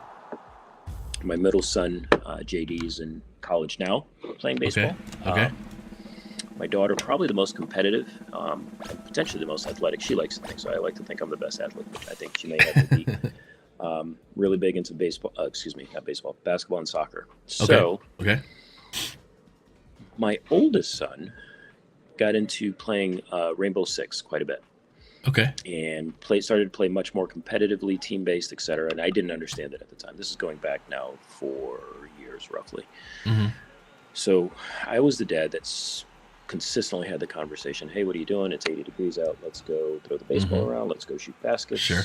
My middle son, JD, is in college now, playing baseball. Okay. My daughter, probably the most competitive, and potentially the most athletic. She likes to think so. I like to think I'm the best athlete, but I think she may have to be really big into baseball. Not baseball, basketball and soccer. So, my oldest son got into playing Rainbow Six quite a bit. Okay. And started to play much more competitively, team-based, etc. And I didn't understand it at the time. This is going back now 4 years, roughly. Mm-hmm. So I was the dad that's consistently had the conversation, hey, what are you doing? It's 80 degrees out. Let's go throw the baseball around. Let's go shoot baskets. Sure.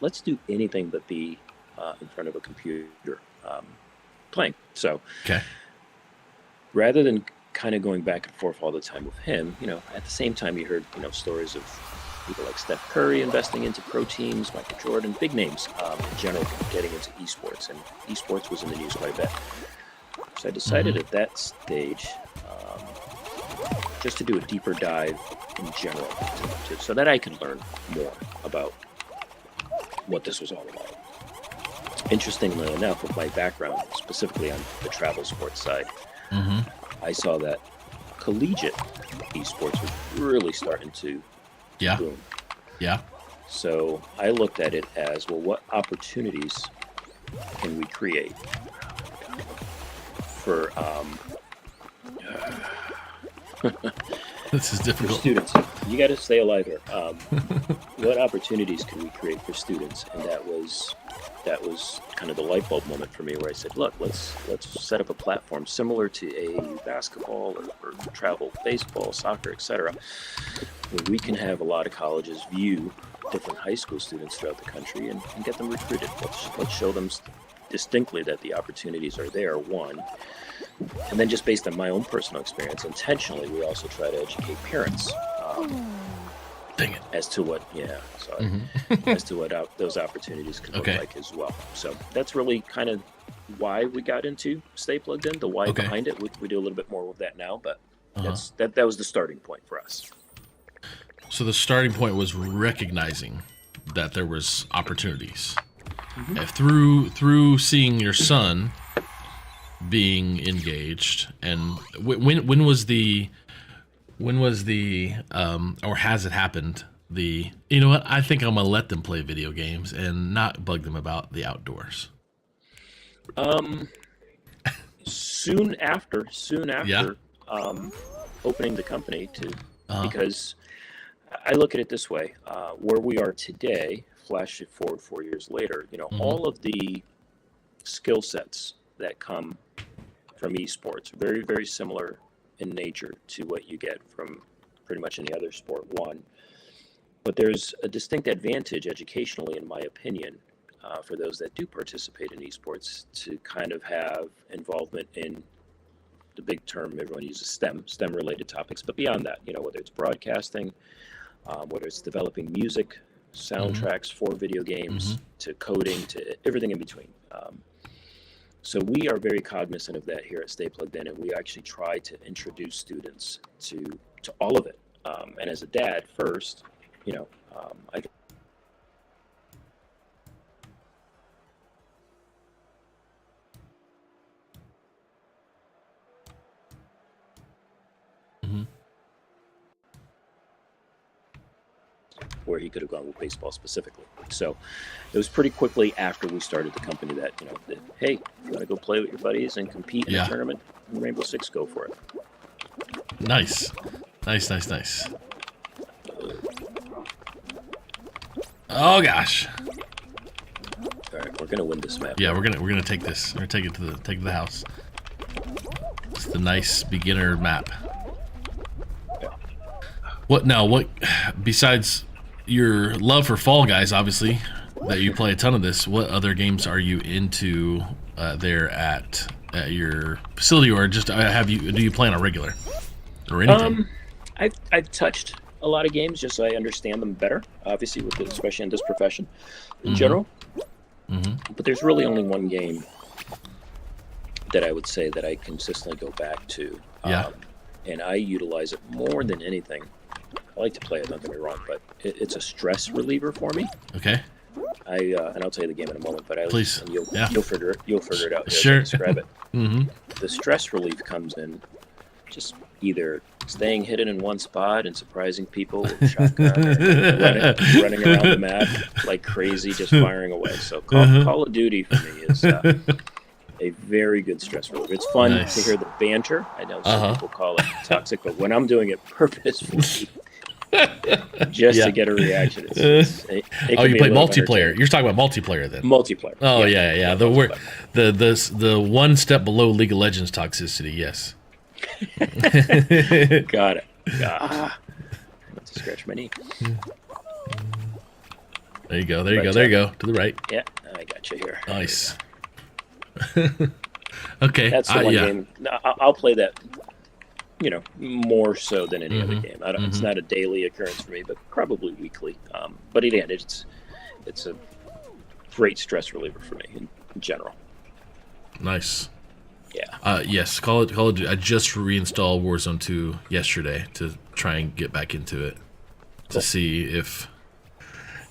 Let's do anything but be in front of a computer playing. So rather than kind of going back and forth all the time with him, at the same time you heard, stories of people like Steph Curry investing into pro teams, Michael Jordan, big names in general getting into esports, and esports was in the news quite a bit. So I decided at that stage just to do a deeper dive in general so that I could learn more about what this was all about. Interestingly enough, with my background, specifically on the travel sports side, I saw that collegiate esports was really starting to boom. Yeah. So I looked at it as, well, what opportunities can we create for this is difficult. For students. You got to stay alive here. What opportunities can we create for students? And that was kind of the light bulb moment for me, where I said, look, let's set up a platform similar to a basketball or travel baseball, soccer, etc., where we can have a lot of colleges view different high school students throughout the country and get them recruited. Let's show them distinctly that the opportunities are there, one. And then just based on my own personal experience, intentionally, we also try to educate parents Dang it. As to what, as to what those opportunities could look like as well. So that's really kind of why we got into Stay Plugged In, the why behind it. We do a little bit more with that now, but that was the starting point for us. So the starting point was recognizing that there was opportunities. Through seeing your son being engaged, and when was the or has it happened, you know what, I think I'm gonna let them play video games and not bug them about the outdoors? Soon after opening the company to because I look at it this way: where we are today, flash it forward 4 years later, all of the skill sets that come from esports, very, very similar in nature to what you get from pretty much any other sport. One, but there's a distinct advantage educationally, in my opinion, for those that do participate in esports to kind of have involvement in the big term everyone uses, STEM related topics. But beyond that, whether it's broadcasting, whether it's developing music, soundtracks for video games, to coding, to everything in between. So we are very cognizant of that here at Stay Plugged In, and we actually try to introduce students to all of it. And as a dad, first, I where he could have gone with baseball specifically. So it was pretty quickly after we started the company that, hey, you want to go play with your buddies and compete in a tournament in Rainbow Six, go for it. Nice. Nice. Oh gosh. All right, we're gonna win this map. Yeah, we're gonna take this. We're gonna take it to the house. It's the nice beginner map. What now? What besides your love for Fall Guys, obviously, that you play a ton of this, what other games are you into there at your facility, or just do you play on a regular or anything? I've touched a lot of games just so I understand them better, obviously, especially in this profession in general. But there's really only one game that I would say that I consistently go back to. And I utilize it more than anything. I like to play it, don't get me wrong, but it's a stress reliever for me. Okay. And I'll tell you the game in a moment, but please, you'll figure it out. Sure. Describe it. The stress relief comes in just either staying hidden in one spot and surprising people with shotgun, or running around the map like crazy, just firing away. So Call of Duty for me is a very good stress reliever. It's fun to hear the banter. I know some people call it toxic, but when I'm doing it purposefully, just to get a reaction. It you play multiplayer. You're talking about multiplayer then. Multiplayer. Oh yeah. The one step below League of Legends toxicity. Yes. Got it. I want to scratch my knee. There you go. To the right. Yeah, I got you here. Nice. Okay. That's the one game. I'll play that. More so than any other game. It's not a daily occurrence for me, but probably weekly. But again, it's a great stress reliever for me in general. Nice. Yeah. Yes. Call of Duty. I just reinstalled Warzone 2 yesterday to try and get back into it to see if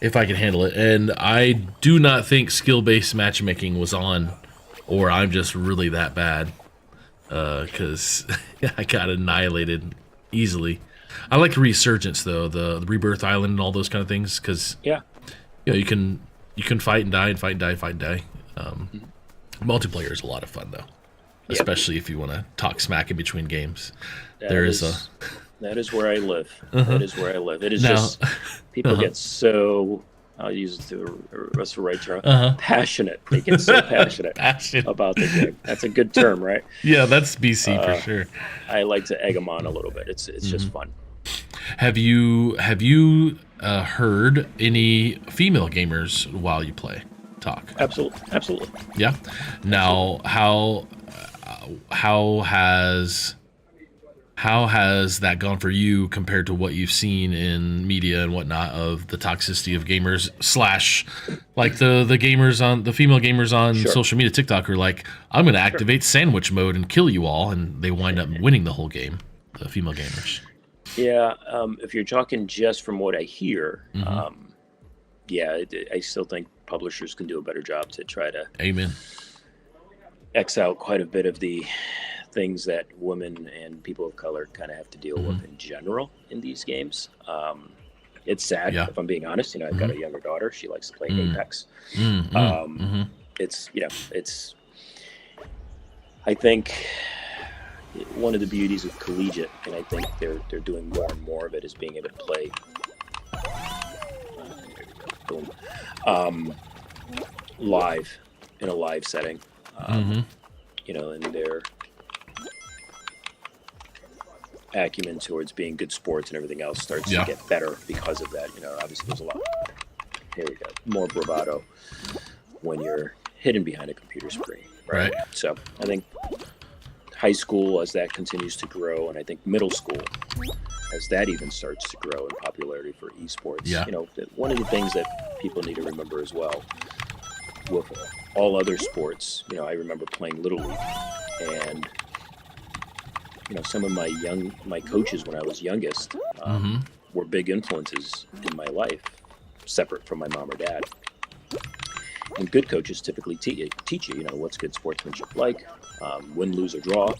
I can handle it. And I do not think skill-based matchmaking was on, or I'm just really that bad. Because I got annihilated easily. I like Resurgence though, the Rebirth Island and all those kind of things, because you can fight and die and fight and die and fight and die. Multiplayer is a lot of fun though, especially if you want to talk smack in between games. That is where I live. That is where I live. It is just people get so. I'll use the right term. Passionate. They get so passionate about the game. That's a good term, right? Yeah, that's BC for sure. I like to egg them on a little bit. It's just fun. Have you heard any female gamers while you play talk? Absolutely. Yeah. Now, how has that gone for you compared to what you've seen in media and whatnot of the toxicity of gamers / like the female gamers on social media, TikTok, who are like, I'm going to activate sandwich mode and kill you all, and they wind up winning the whole game, the female gamers. Yeah, if you're talking just from what I hear, I still think publishers can do a better job to try to X out quite a bit of the things that women and people of color kind of have to deal with in general in these games. It's sad, if I'm being honest. I've got a younger daughter. She likes to play Apex. I think one of the beauties of collegiate, and I think they're doing more and more of it, is being able to play. Boom. Live, in a live setting. You know, and their acumen towards being good sports and everything else starts to get better because of that. You know, obviously there's a lot. Here we go. More bravado when you're hidden behind a computer screen. Right. So I think high school, as that continues to grow, and I think middle school, as that even starts to grow in popularity for esports. You know, one of the things that people need to remember as well, with all other sports, you know, I remember playing Little League, and you know, some of my coaches when I was youngest were big influences in my life, separate from my mom or dad. And good coaches typically teach you, you know, what's good sportsmanship like, win, lose, or draw.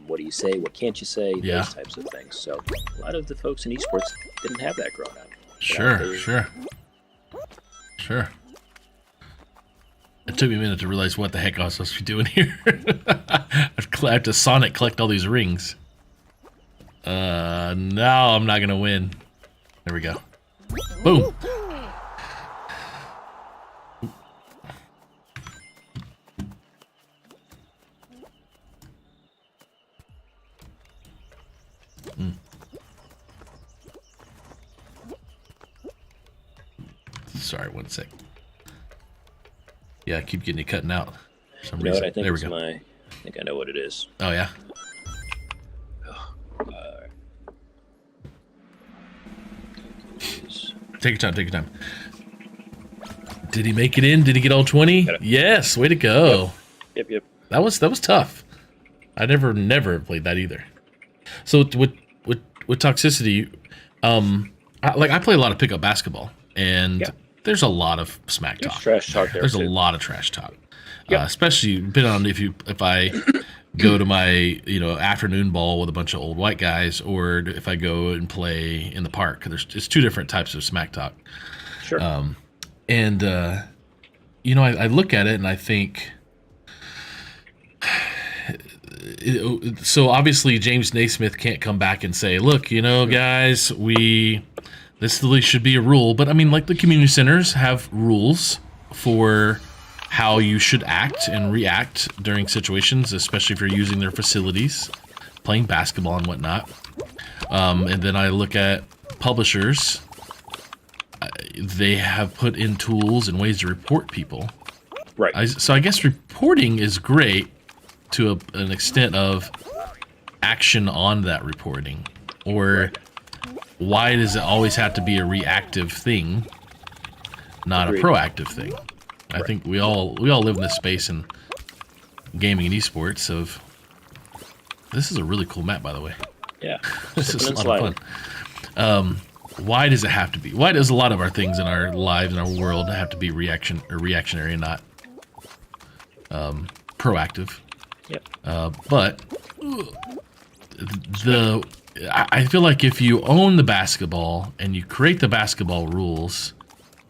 What do you say? What can't you say? Those types of things. So a lot of the folks in esports didn't have that growing up. Sure. It took me a minute to realize what the heck I was supposed to be doing here. I have to Sonic collect all these rings. Now I'm not gonna win. There we go. Boom. Sorry, one sec. Yeah, I keep getting it cutting out for some You know reason. what I think There we is go. I think I know what it is. Oh yeah. Take your time. Take your time. Did he make it in? Did he get all 20? Yes. Way to go. Yep. That was tough. I never played that either. So with toxicity, I play a lot of pickup basketball, and there's a lot of smack talk. There's trash talk there. There's a lot of trash talk, especially depending on if I go to my afternoon ball with a bunch of old white guys, or if I go and play in the park. It's two different types of smack talk. Sure. I look at it and I think. So obviously James Naismith can't come back and say, look, guys, this really should be a rule. But I mean, like, the community centers have rules for how you should act and react during situations, especially if you're using their facilities, playing basketball and whatnot. And then I look at publishers. They have put in tools and ways to report people. Right. So I guess reporting is great to an extent of action on that reporting, or why does it always have to be a reactive thing, not a proactive thing? I think we all live in this space in gaming and esports of, this is a really cool map, by the way. Yeah. This is a lot of fun. Why does it have to be? Why does a lot of our things in our lives, in our world, have to be reactionary and not proactive? Yep. But I feel like if you own the basketball and you create the basketball rules,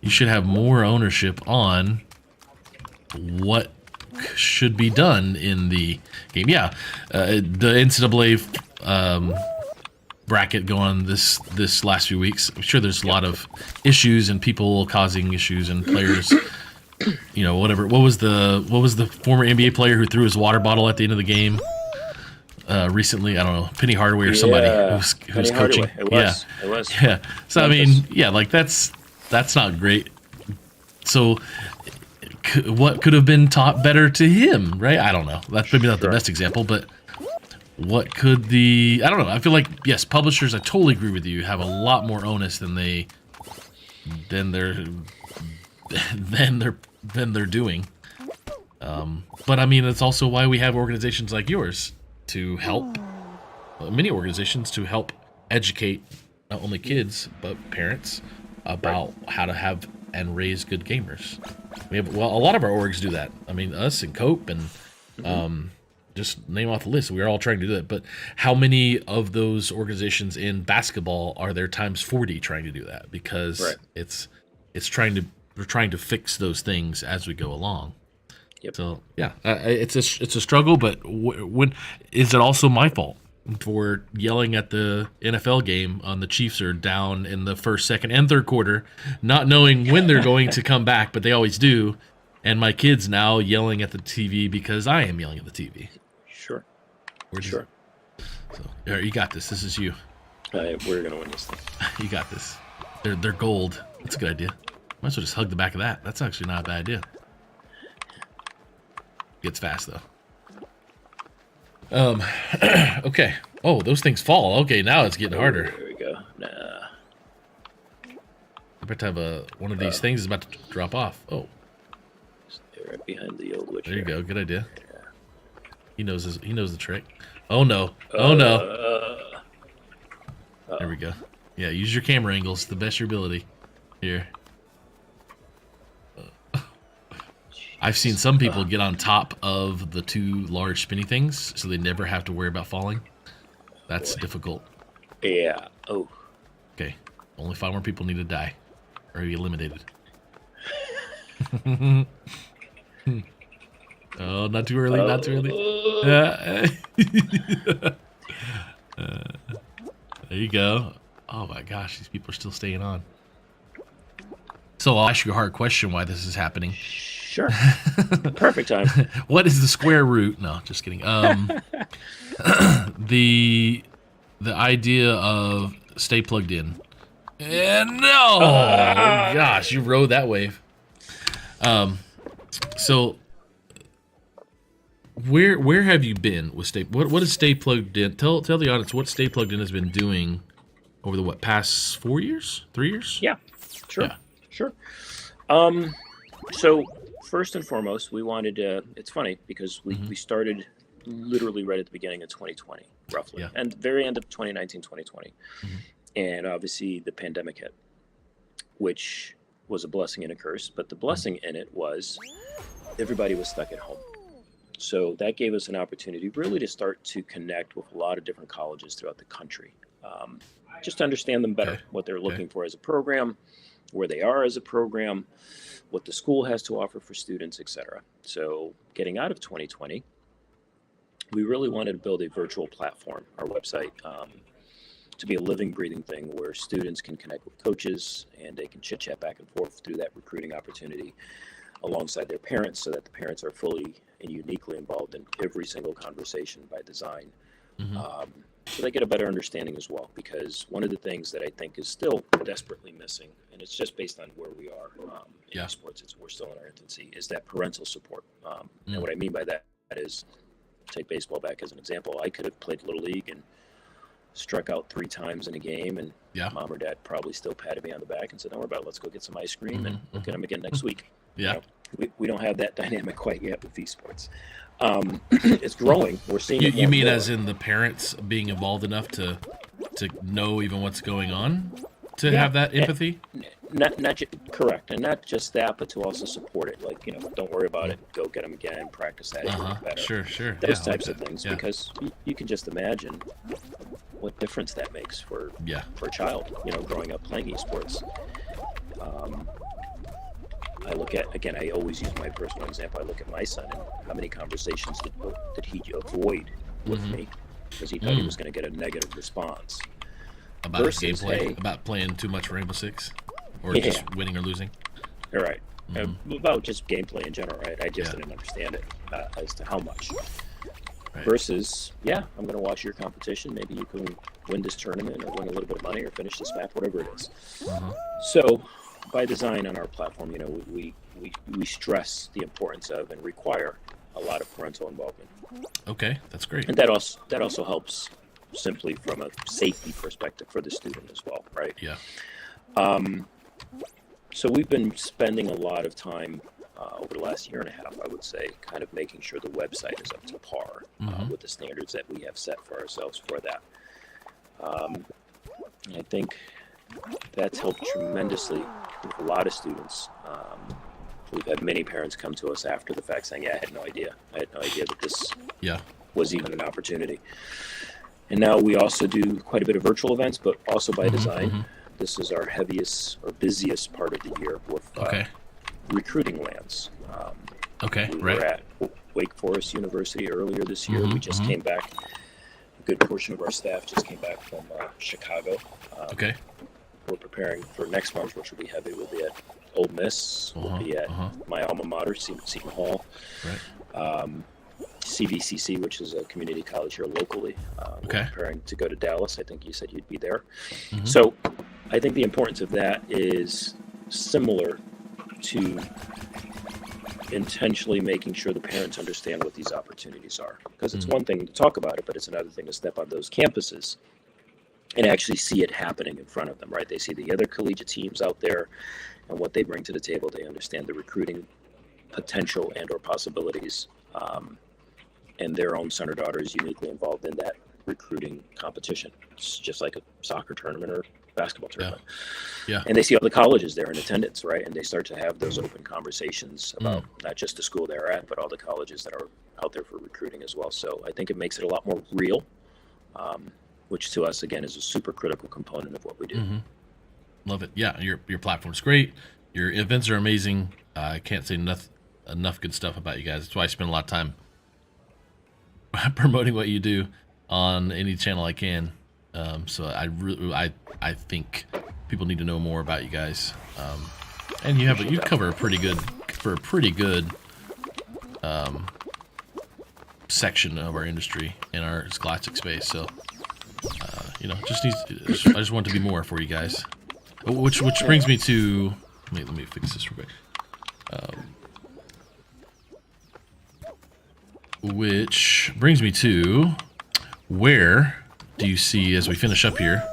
you should have more ownership on what should be done in the game. Yeah, the NCAA bracket going this last few weeks. I'm sure there's a lot of issues and people causing issues and players. Whatever. What was the former NBA player who threw his water bottle at the end of the game recently? I don't know, Penny Hardaway or somebody who's coaching. It was. Yeah. So I mean, like that's not great. So what could have been taught better to him, right? I don't know. That's maybe not the best example, but what could I don't know. I feel like, yes, publishers, I totally agree with you, have a lot more onus than they're doing. But I mean, it's also why we have organizations like yours to help, many organizations to help educate not only kids but parents about how to have and raise good gamers. A lot of our orgs do that. I mean, us and Cope and just name off the list. We're all trying to do that. But how many of those organizations in basketball are there times 40 trying to do that? Because we're trying to fix those things as we go along. So yeah, it's a struggle, but when is it also my fault for yelling at the NFL game on the Chiefs are down in the first, second, and third quarter, not knowing when they're going to come back, but they always do, and my kids now yelling at the TV because I am yelling at the TV. Sure. Sure. So, all right, you got this. This is you. We're gonna win this thing. You got this. They're gold. That's a good idea. Might as well just hug the back of that. That's actually not a bad idea. Gets fast though. Okay. Oh, those things fall. Okay, now it's getting harder. There we go. Nah. I bet to have one of these things is about to drop off. Oh. Stay right behind the old witch. There you go. Good idea. He knows the trick. Oh no. Oh no. There we go. Yeah, use your camera angles to the best of your ability. Here. I've seen some people get on top of the two large spinny things, so they never have to worry about falling. That's difficult. Yeah. Oh. Okay. Only 5 more people need to die, or be eliminated. Oh, not too early. Not too early. There you go. Oh my gosh, these people are still staying on. So I'll ask you a hard question: why this is happening? Sure. Perfect time. What is the square root? No, just kidding. The idea of stay plugged in. And no, gosh, you rode that wave. So where have you been with stay? What is stay plugged in? Tell the audience what stay plugged in has been doing over the past 4 years, 3 years? Yeah. Sure. Yeah. Sure. So first and foremost, we wanted to. It's funny because we started literally right at the beginning of 2020, roughly, and very end of 2019, 2020, and obviously the pandemic hit, which was a blessing and a curse. But the blessing in it was everybody was stuck at home, so that gave us an opportunity really to start to connect with a lot of different colleges throughout the country, just to understand them better, what they're looking for as a program, where they are as a program, what the school has to offer for students, etc. So getting out of 2020, we really wanted to build a virtual platform, our website, to be a living, breathing thing where students can connect with coaches and they can chit chat back and forth through that recruiting opportunity alongside their parents, so that the parents are fully and uniquely involved in every single conversation by design. So they get a better understanding as well, because one of the things that I think is still desperately missing, and it's just based on where we are in esports, we're still in our infancy, is that parental support. And what I mean by that is, take baseball back as an example. I could have played Little League and struck out 3 times in a game, and mom or dad probably still patted me on the back and said, "Don't worry about it, let's go get some ice cream and look at them again next week." Yeah. You know, we don't have that dynamic quite yet with esports. It's growing. We're seeing it you mean more. as in the parents being involved enough to know even what's going on, to have that empathy? Correct, and not just that, but to also support it. Like, don't worry about it. Go get them again. Practice that. Better. Sure. Those types of things, because you can just imagine what difference that makes for a child. Growing up playing esports. I look at, again, I always use my personal example. I look at my son and how many conversations did he avoid with me because he thought he was going to get a negative response. About his gameplay, about playing too much Rainbow Six, or just winning or losing. All right. About just gameplay in general, right? I just didn't understand it as to how much. Right. Versus, I'm going to watch your competition. Maybe you can win this tournament or win a little bit of money or finish this map, whatever it is. So, by design on our platform, we stress the importance of and require a lot of parental involvement. Okay, that's great. And that also helps simply from a safety perspective for the student as well, right? Yeah. So we've been spending a lot of time over the last year and a half, I would say, kind of making sure the website is up to par with the standards that we have set for ourselves for that. I think that's helped tremendously with a lot of students. We've had many parents come to us after the fact saying, I had no idea. I had no idea that this was even an opportunity. And now we also do quite a bit of virtual events, but also by design. This is our heaviest or busiest part of the year with recruiting lands. Okay, We right. were at Wake Forest University earlier this year. We Mhm, just mhm. came back. A good portion of our staff just came back from Chicago. Okay. We're preparing for next March, which will be heavy. We'll be at Ole Miss. We'll be at my alma mater, Seton Hall. Right. CVCC, which is a community college here locally. Okay. We're preparing to go to Dallas. I think you said you'd be there. Mhm. So I think the importance of that is similar to intentionally making sure the parents understand what these opportunities are. Because it's one thing to talk about it, but it's another thing to step on those campuses and actually see it happening in front of them, right? They see the other collegiate teams out there and what they bring to the table. They understand the recruiting potential and or possibilities, and their own son or daughter is uniquely involved in that recruiting competition. It's just like a soccer tournament or basketball tournament. Yeah. And they see all the colleges there in attendance, right? And they start to have those open conversations about not just the school they're at, but all the colleges that are out there for recruiting as well. So I think it makes it a lot more real, which to us, again, is a super critical component of what we do. Love it. Yeah, your platform's great. Your events are amazing. I can't say enough good stuff about you guys. That's why I spend a lot of time promoting what you do on any channel I can. So I think people need to know more about you guys. And you cover a pretty good section of our industry in our scholastic space. So I just want to be more for you guys. Which brings me to let me fix this real quick. Which brings me to, where do you see, as we finish up here,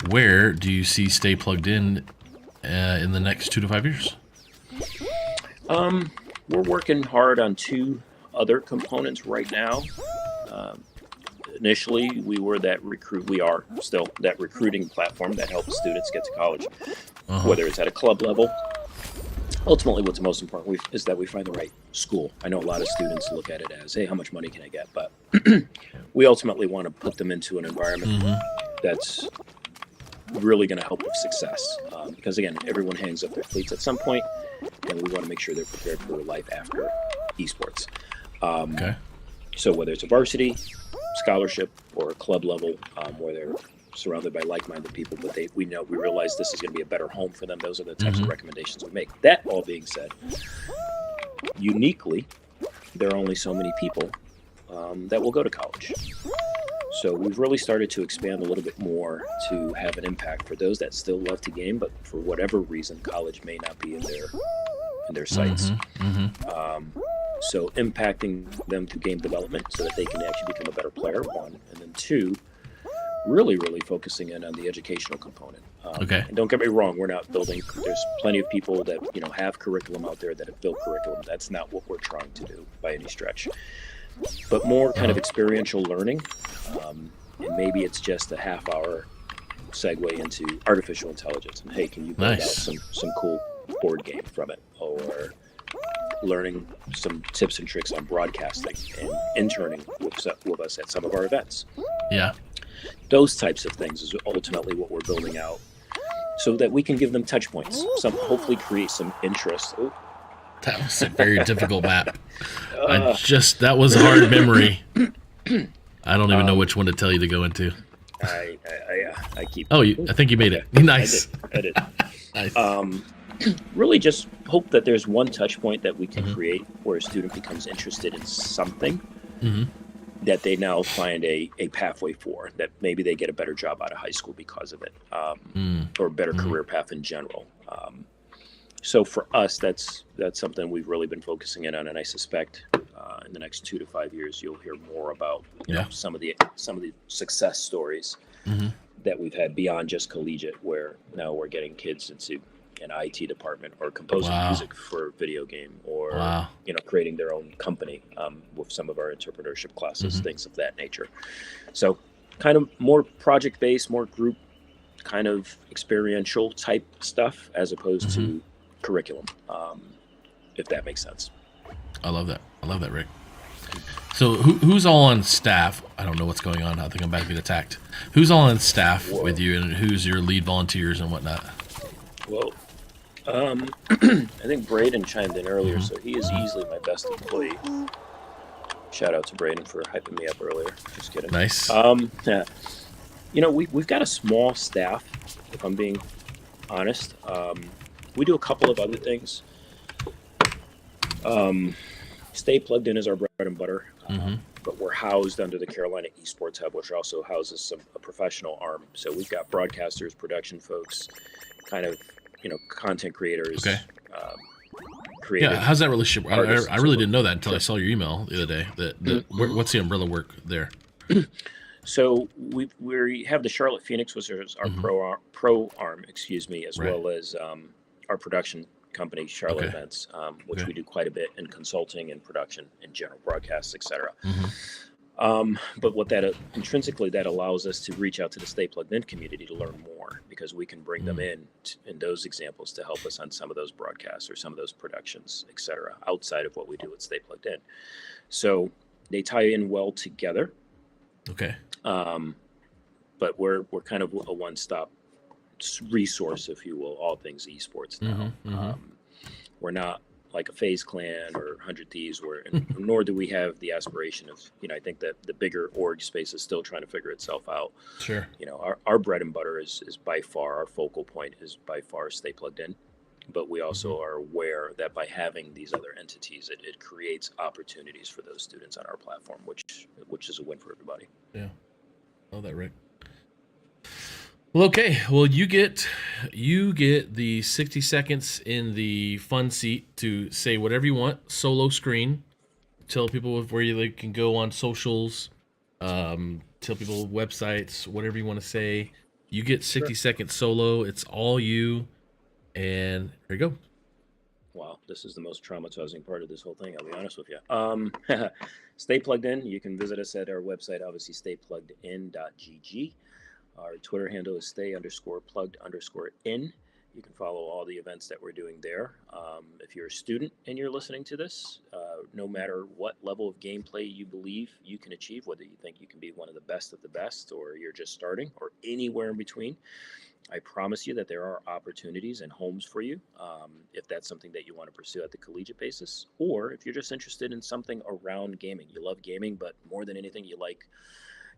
where do you see Stay Plugged in the next 2 to 5 years? We're working hard on 2 other components right now. Initially, we are still that recruiting platform that helps students get to college, whether it's at a club level. Ultimately, what's most important is that we find the right school. I know a lot of students look at it as, hey, how much money can I get? But we ultimately want to put them into an environment that's really going to help with success. Because again, everyone hangs up their cleats at some point, and we want to make sure they're prepared for life after esports. So whether it's a varsity, scholarship, or a club level, where they're surrounded by like-minded people, but we realize this is going to be a better home for them. Those are the types of recommendations we make. That all being said, uniquely, there are only so many people that will go to college. So we've really started to expand a little bit more to have an impact for those that still love to game, but for whatever reason, college may not be in their sights. So impacting them through game development so that they can actually become a better player, 1, and then 2, really focusing in on the educational component. And don't get me wrong, we're not building. There's plenty of people that have curriculum out there that have built curriculum. That's not what we're trying to do by any stretch. But more kind of experiential learning, and maybe it's just a half-hour segue into artificial intelligence. And hey, can you build out some cool board game from it, or learning some tips and tricks on broadcasting and interning with us at some of our events. Yeah. Those types of things is ultimately what we're building out so that we can give them touch points, hopefully create some interest. Ooh. That was a very difficult map. That was a hard memory. I don't even know which one to tell you to go into. I keep. I think you made it. Nice. I did. Nice. Really just hope that there's one touch point that we can create where a student becomes interested in something that they now find a pathway for, that maybe they get a better job out of high school because of it, or a better career path in general. So for us, that's something we've really been focusing in on, and I suspect in the next 2 to 5 years you'll hear more about some of the success stories that we've had beyond just collegiate, where now we're getting kids into an IT department or composing music for a video game, or creating their own company with some of our entrepreneurship classes, things of that nature. So kind of more project based, more group kind of experiential type stuff as opposed to curriculum, if that makes sense. I love that, Rick. So who's all on staff? I don't know what's going on. I think I'm about to get attacked. Who's all on staff with you, and who's your lead volunteers and whatnot? Well, I think Braden chimed in earlier, so he is easily my best employee. Shout out to Braden for hyping me up earlier. Just kidding. Nice. Yeah. You know, we've got a small staff, if I'm being honest. We do a couple of other things. Stay Plugged In is our bread and butter, but we're housed under the Carolina Esports Hub, which also houses a professional arm. So we've got broadcasters, production folks, kind of, content creators. Okay. Creative Yeah, how's that relationship? I really didn't know that until I Sure. saw your email the other day. What's the umbrella work there? So we have the Charlotte Phoenix, which is our pro arm, as Right. well as our production company, Charlotte Okay. Events, which Okay. we do quite a bit in consulting and production in general, broadcasts, etc. But what that intrinsically that allows us to reach out to the Stay Plugged In community to learn more, because we can bring them in those examples to help us on some of those broadcasts or some of those productions, etc. Outside of what we do at Stay Plugged In. So they tie in well together. Okay. But we're kind of a one-stop resource, if you will, all things esports now. We're not like a FaZe Clan or 100 Thieves, nor do we have the aspiration of, I think that the bigger org space is still trying to figure itself out. Sure. Our bread and butter is by far, our focal point is by far Stay Plugged In. But we also are aware that by having these other entities, it creates opportunities for those students on our platform, which is a win for everybody. Yeah. Oh, that Rick. Well, okay. Well, you get the 60 seconds in the fun seat to say whatever you want. Solo screen. Tell people where you can go on socials. Tell people websites, whatever you want to say. You get 60 seconds solo. It's all you. And here you go. Wow, this is the most traumatizing part of this whole thing, I'll be honest with you. Stay Plugged In. You can visit us at our website, obviously, staypluggedin.gg. Our Twitter handle is stay_plugged_in. You can follow all the events that we're doing there. If you're a student and you're listening to this, no matter what level of gameplay you believe you can achieve, whether you think you can be one of the best, or you're just starting, or anywhere in between, I promise you that there are opportunities and homes for you if that's something that you want to pursue at the collegiate basis, or if you're just interested in something around gaming. You love gaming, but more than anything, you like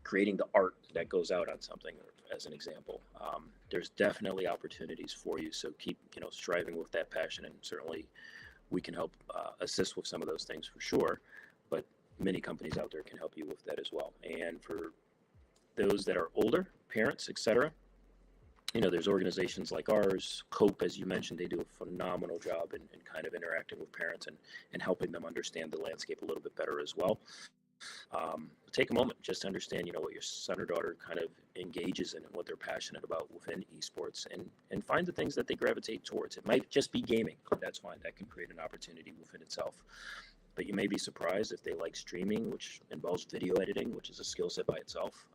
creating the art that goes out on something, as an example. There's definitely opportunities for you, so keep striving with that passion, and certainly we can help assist with some of those things for sure, but many companies out there can help you with that as well. And for those that are older, parents, etc., there's organizations like ours, COPE, as you mentioned. They do a phenomenal job in kind of interacting with parents and helping them understand the landscape a little bit better as well. Take a moment just to understand, what your son or daughter kind of engages in and what they're passionate about within esports, and find the things that they gravitate towards. It might just be gaming. That's fine. That can create an opportunity within itself. But you may be surprised if they like streaming, which involves video editing, which is a skill set by itself.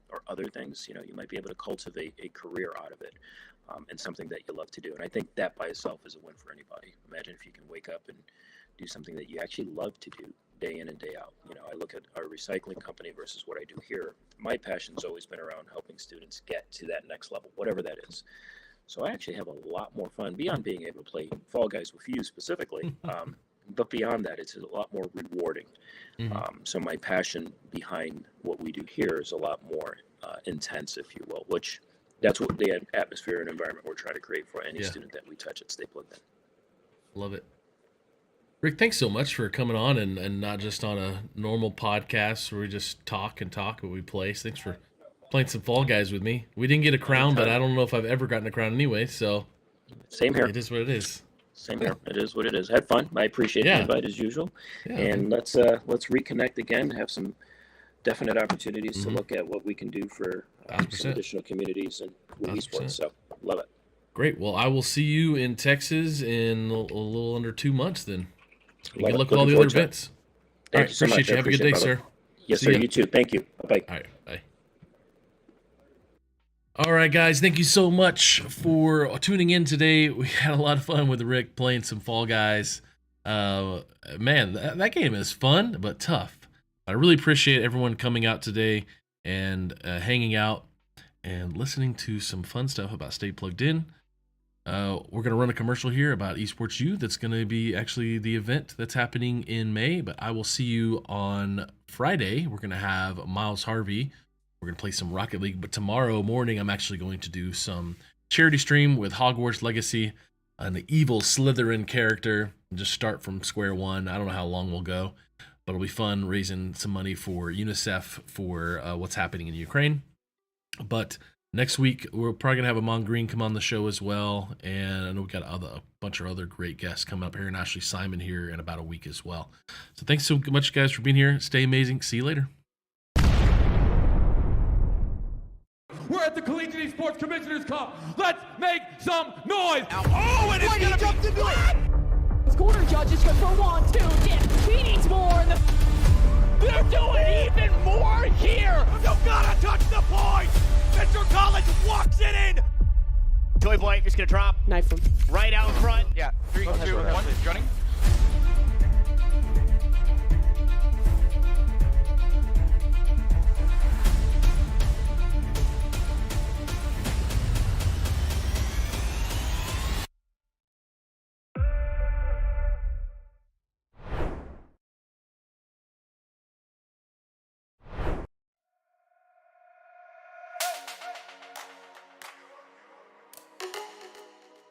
Or other things, you might be able to cultivate a career out of it, and something that you love to do. And I think that by itself is a win for anybody. Imagine if you can wake up and do something that you actually love to do day in and day out. I look at our recycling company versus what I do here. My passion's always been around helping students get to that next level, whatever that is. So I actually have a lot more fun beyond being able to play Fall Guys with you specifically. But beyond that, it's a lot more rewarding. So my passion behind what we do here is a lot more intense, if you will, which that's what the atmosphere and environment we're trying to create for any student that we touch at Stay Plugged In. Love it. Rick, thanks so much for coming on and not just on a normal podcast where we just talk, but we play. Thanks for playing some Fall Guys with me. We didn't get a crown, but I don't know if I've ever gotten a crown anyway, so same here. It is what it is. Same here. It is what it is. Had fun. I appreciate the invite as usual. And let's reconnect again. Have some definite opportunities to look at what we can do for some additional communities and with esports. So love it. Great. Well, I will see you in Texas in a little under 2 months then. Good luck with all Looking the other forward to it. events. Thank you so appreciate much. you. Have a good day, sir. Yes, See sir. ya. You too. Thank you. Bye-bye. All right. Bye. All right, guys. Thank you so much for tuning in today. We had a lot of fun with Rick playing some Fall Guys. Man, that game is fun, but tough. I really appreciate everyone coming out today and hanging out and listening to some fun stuff about Stay Plugged In. We're going to run a commercial here about Esports U. That's going to be actually the event that's happening in May, but I will see you on Friday. We're going to have Miles Harvey. We're going to play some Rocket League, but tomorrow morning I'm actually going to do some charity stream with Hogwarts Legacy, an evil Slytherin character, and just start from square one. I don't know how long we'll go, but it'll be fun raising some money for UNICEF for what's happening in Ukraine. But next week, we're probably going to have Amon Green come on the show as well. And I know we've got a bunch of other great guests coming up here, and Ashley Simon here in about a week as well. So thanks so much, guys, for being here. Stay amazing. See you later. We're at the Collegiate Esports Commissioners Cup. Let's make some noise. Oh, and it's gonna jumped into it. Corner judges go for 1, 2, yeah. He needs more. They're doing even more here. You gotta touch the point. Mr. Collins walks it in. Toy Blank is gonna drop. Knife him. Right out in front. Yeah, 3, 2, 1, running.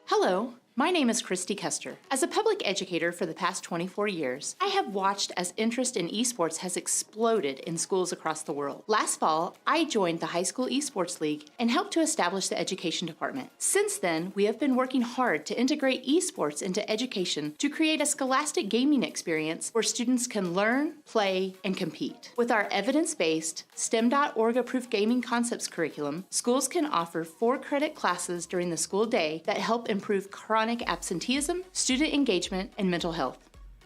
Hello, my name is Christy Kester. As a public educator for the past 24 years, I have watched as interest in esports has exploded in schools across the world. Last fall, I joined the High School Esports League and helped to establish the education department. Since then, we have been working hard to integrate esports into education to create a scholastic gaming experience where students can learn, play, and compete. With our evidence-based, STEM.org-approved gaming concepts curriculum, schools can offer 4-credit classes during the school day that help improve chronic absenteeism, student engagement, and mental health.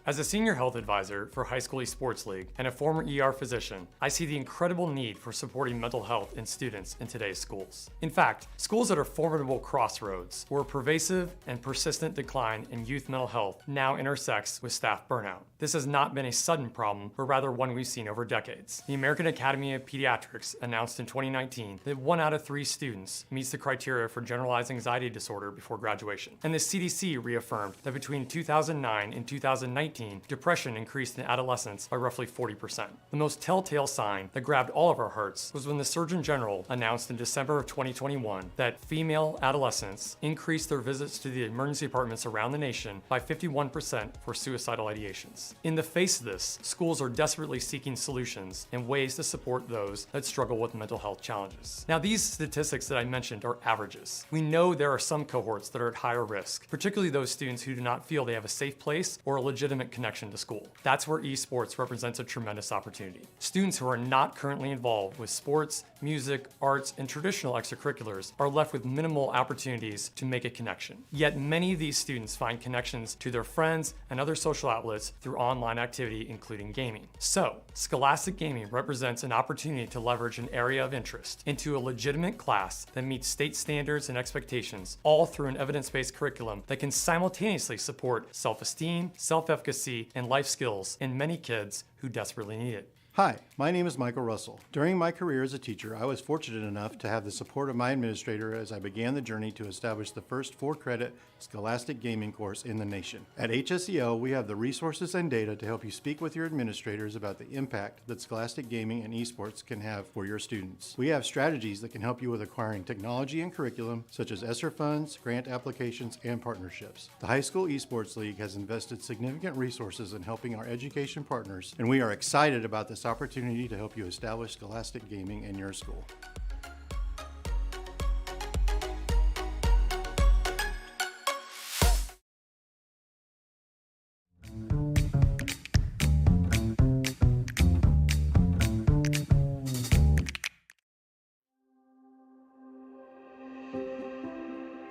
As a senior health advisor for High School Esports League and a former ER physician, I see the incredible need for supporting mental health in students in today's schools. In fact, schools at a formidable crossroads where a pervasive and persistent decline in youth mental health now intersects with staff burnout. This has not been a sudden problem, but rather one we've seen over decades. The American Academy of Pediatrics announced in 2019 that 1 out of 3 students meets the criteria for generalized anxiety disorder before graduation. And the CDC reaffirmed that between 2009 and 2019, depression increased in adolescents by roughly 40%. The most telltale sign that grabbed all of our hearts was when the Surgeon General announced in December of 2021 that female adolescents increased their visits to the emergency departments around the nation by 51% for suicidal ideations. In the face of this, schools are desperately seeking solutions and ways to support those that struggle with mental health challenges. Now, these statistics that I mentioned are averages. We know there are some cohorts that are at higher risk, particularly those students who do not feel they have a safe place or a legitimate connection to school. That's where esports represents a tremendous opportunity. Students who are not currently involved with sports, music, arts, and traditional extracurriculars are left with minimal opportunities to make a connection. Yet many of these students find connections to their friends and other social outlets through online activity, including gaming. So, Scholastic Gaming represents an opportunity to leverage an area of interest into a legitimate class that meets state standards and expectations, all through an evidence-based curriculum that can simultaneously support self-esteem, self-efficacy, and life skills in many kids who desperately need it. Hi, my name is Michael Russell. During my career as a teacher, I was fortunate enough to have the support of my administrator as I began the journey to establish the first 4-credit Scholastic Gaming course in the nation. At HSEL, we have the resources and data to help you speak with your administrators about the impact that Scholastic Gaming and esports can have for your students. We have strategies that can help you with acquiring technology and curriculum, such as ESSER funds, grant applications, and partnerships. The High School Esports League has invested significant resources in helping our education partners, and we are excited about this opportunity to help you establish Scholastic Gaming in your school.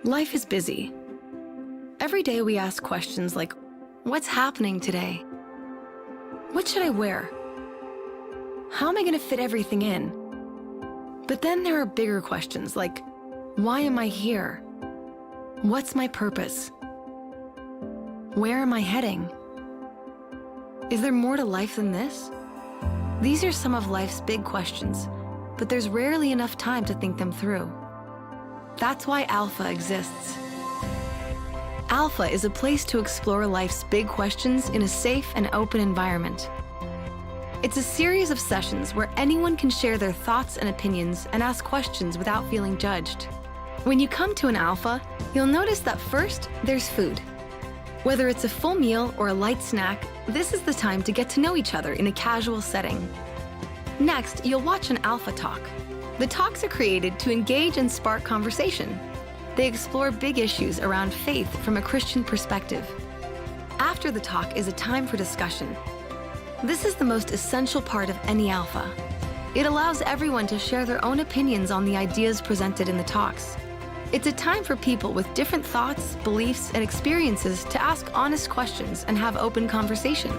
Life is busy. Every day we ask questions like, what's happening today? What should I wear? How am I going to fit everything in? But then there are bigger questions like, why am I here? What's my purpose? Where am I heading? Is there more to life than this? These are some of life's big questions, but there's rarely enough time to think them through. That's why Alpha exists. Alpha is a place to explore life's big questions in a safe and open environment. It's a series of sessions where anyone can share their thoughts and opinions and ask questions without feeling judged. When you come to an Alpha, you'll notice that first, there's food. Whether it's a full meal or a light snack, this is the time to get to know each other in a casual setting. Next, you'll watch an Alpha Talk. The talks are created to engage and spark conversation. They explore big issues around faith from a Christian perspective. After the talk is a time for discussion. This is the most essential part of any Alpha. It allows everyone to share their own opinions on the ideas presented in the talks. It's a time for people with different thoughts, beliefs, and experiences to ask honest questions and have open conversation.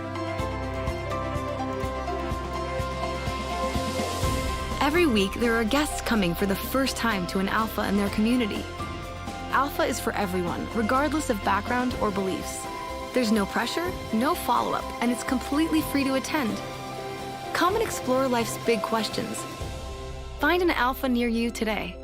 Every week, there are guests coming for the first time to an Alpha in their community. Alpha is for everyone, regardless of background or beliefs. There's no pressure, no follow-up, and it's completely free to attend. Come and explore life's big questions. Find an Alpha near you today.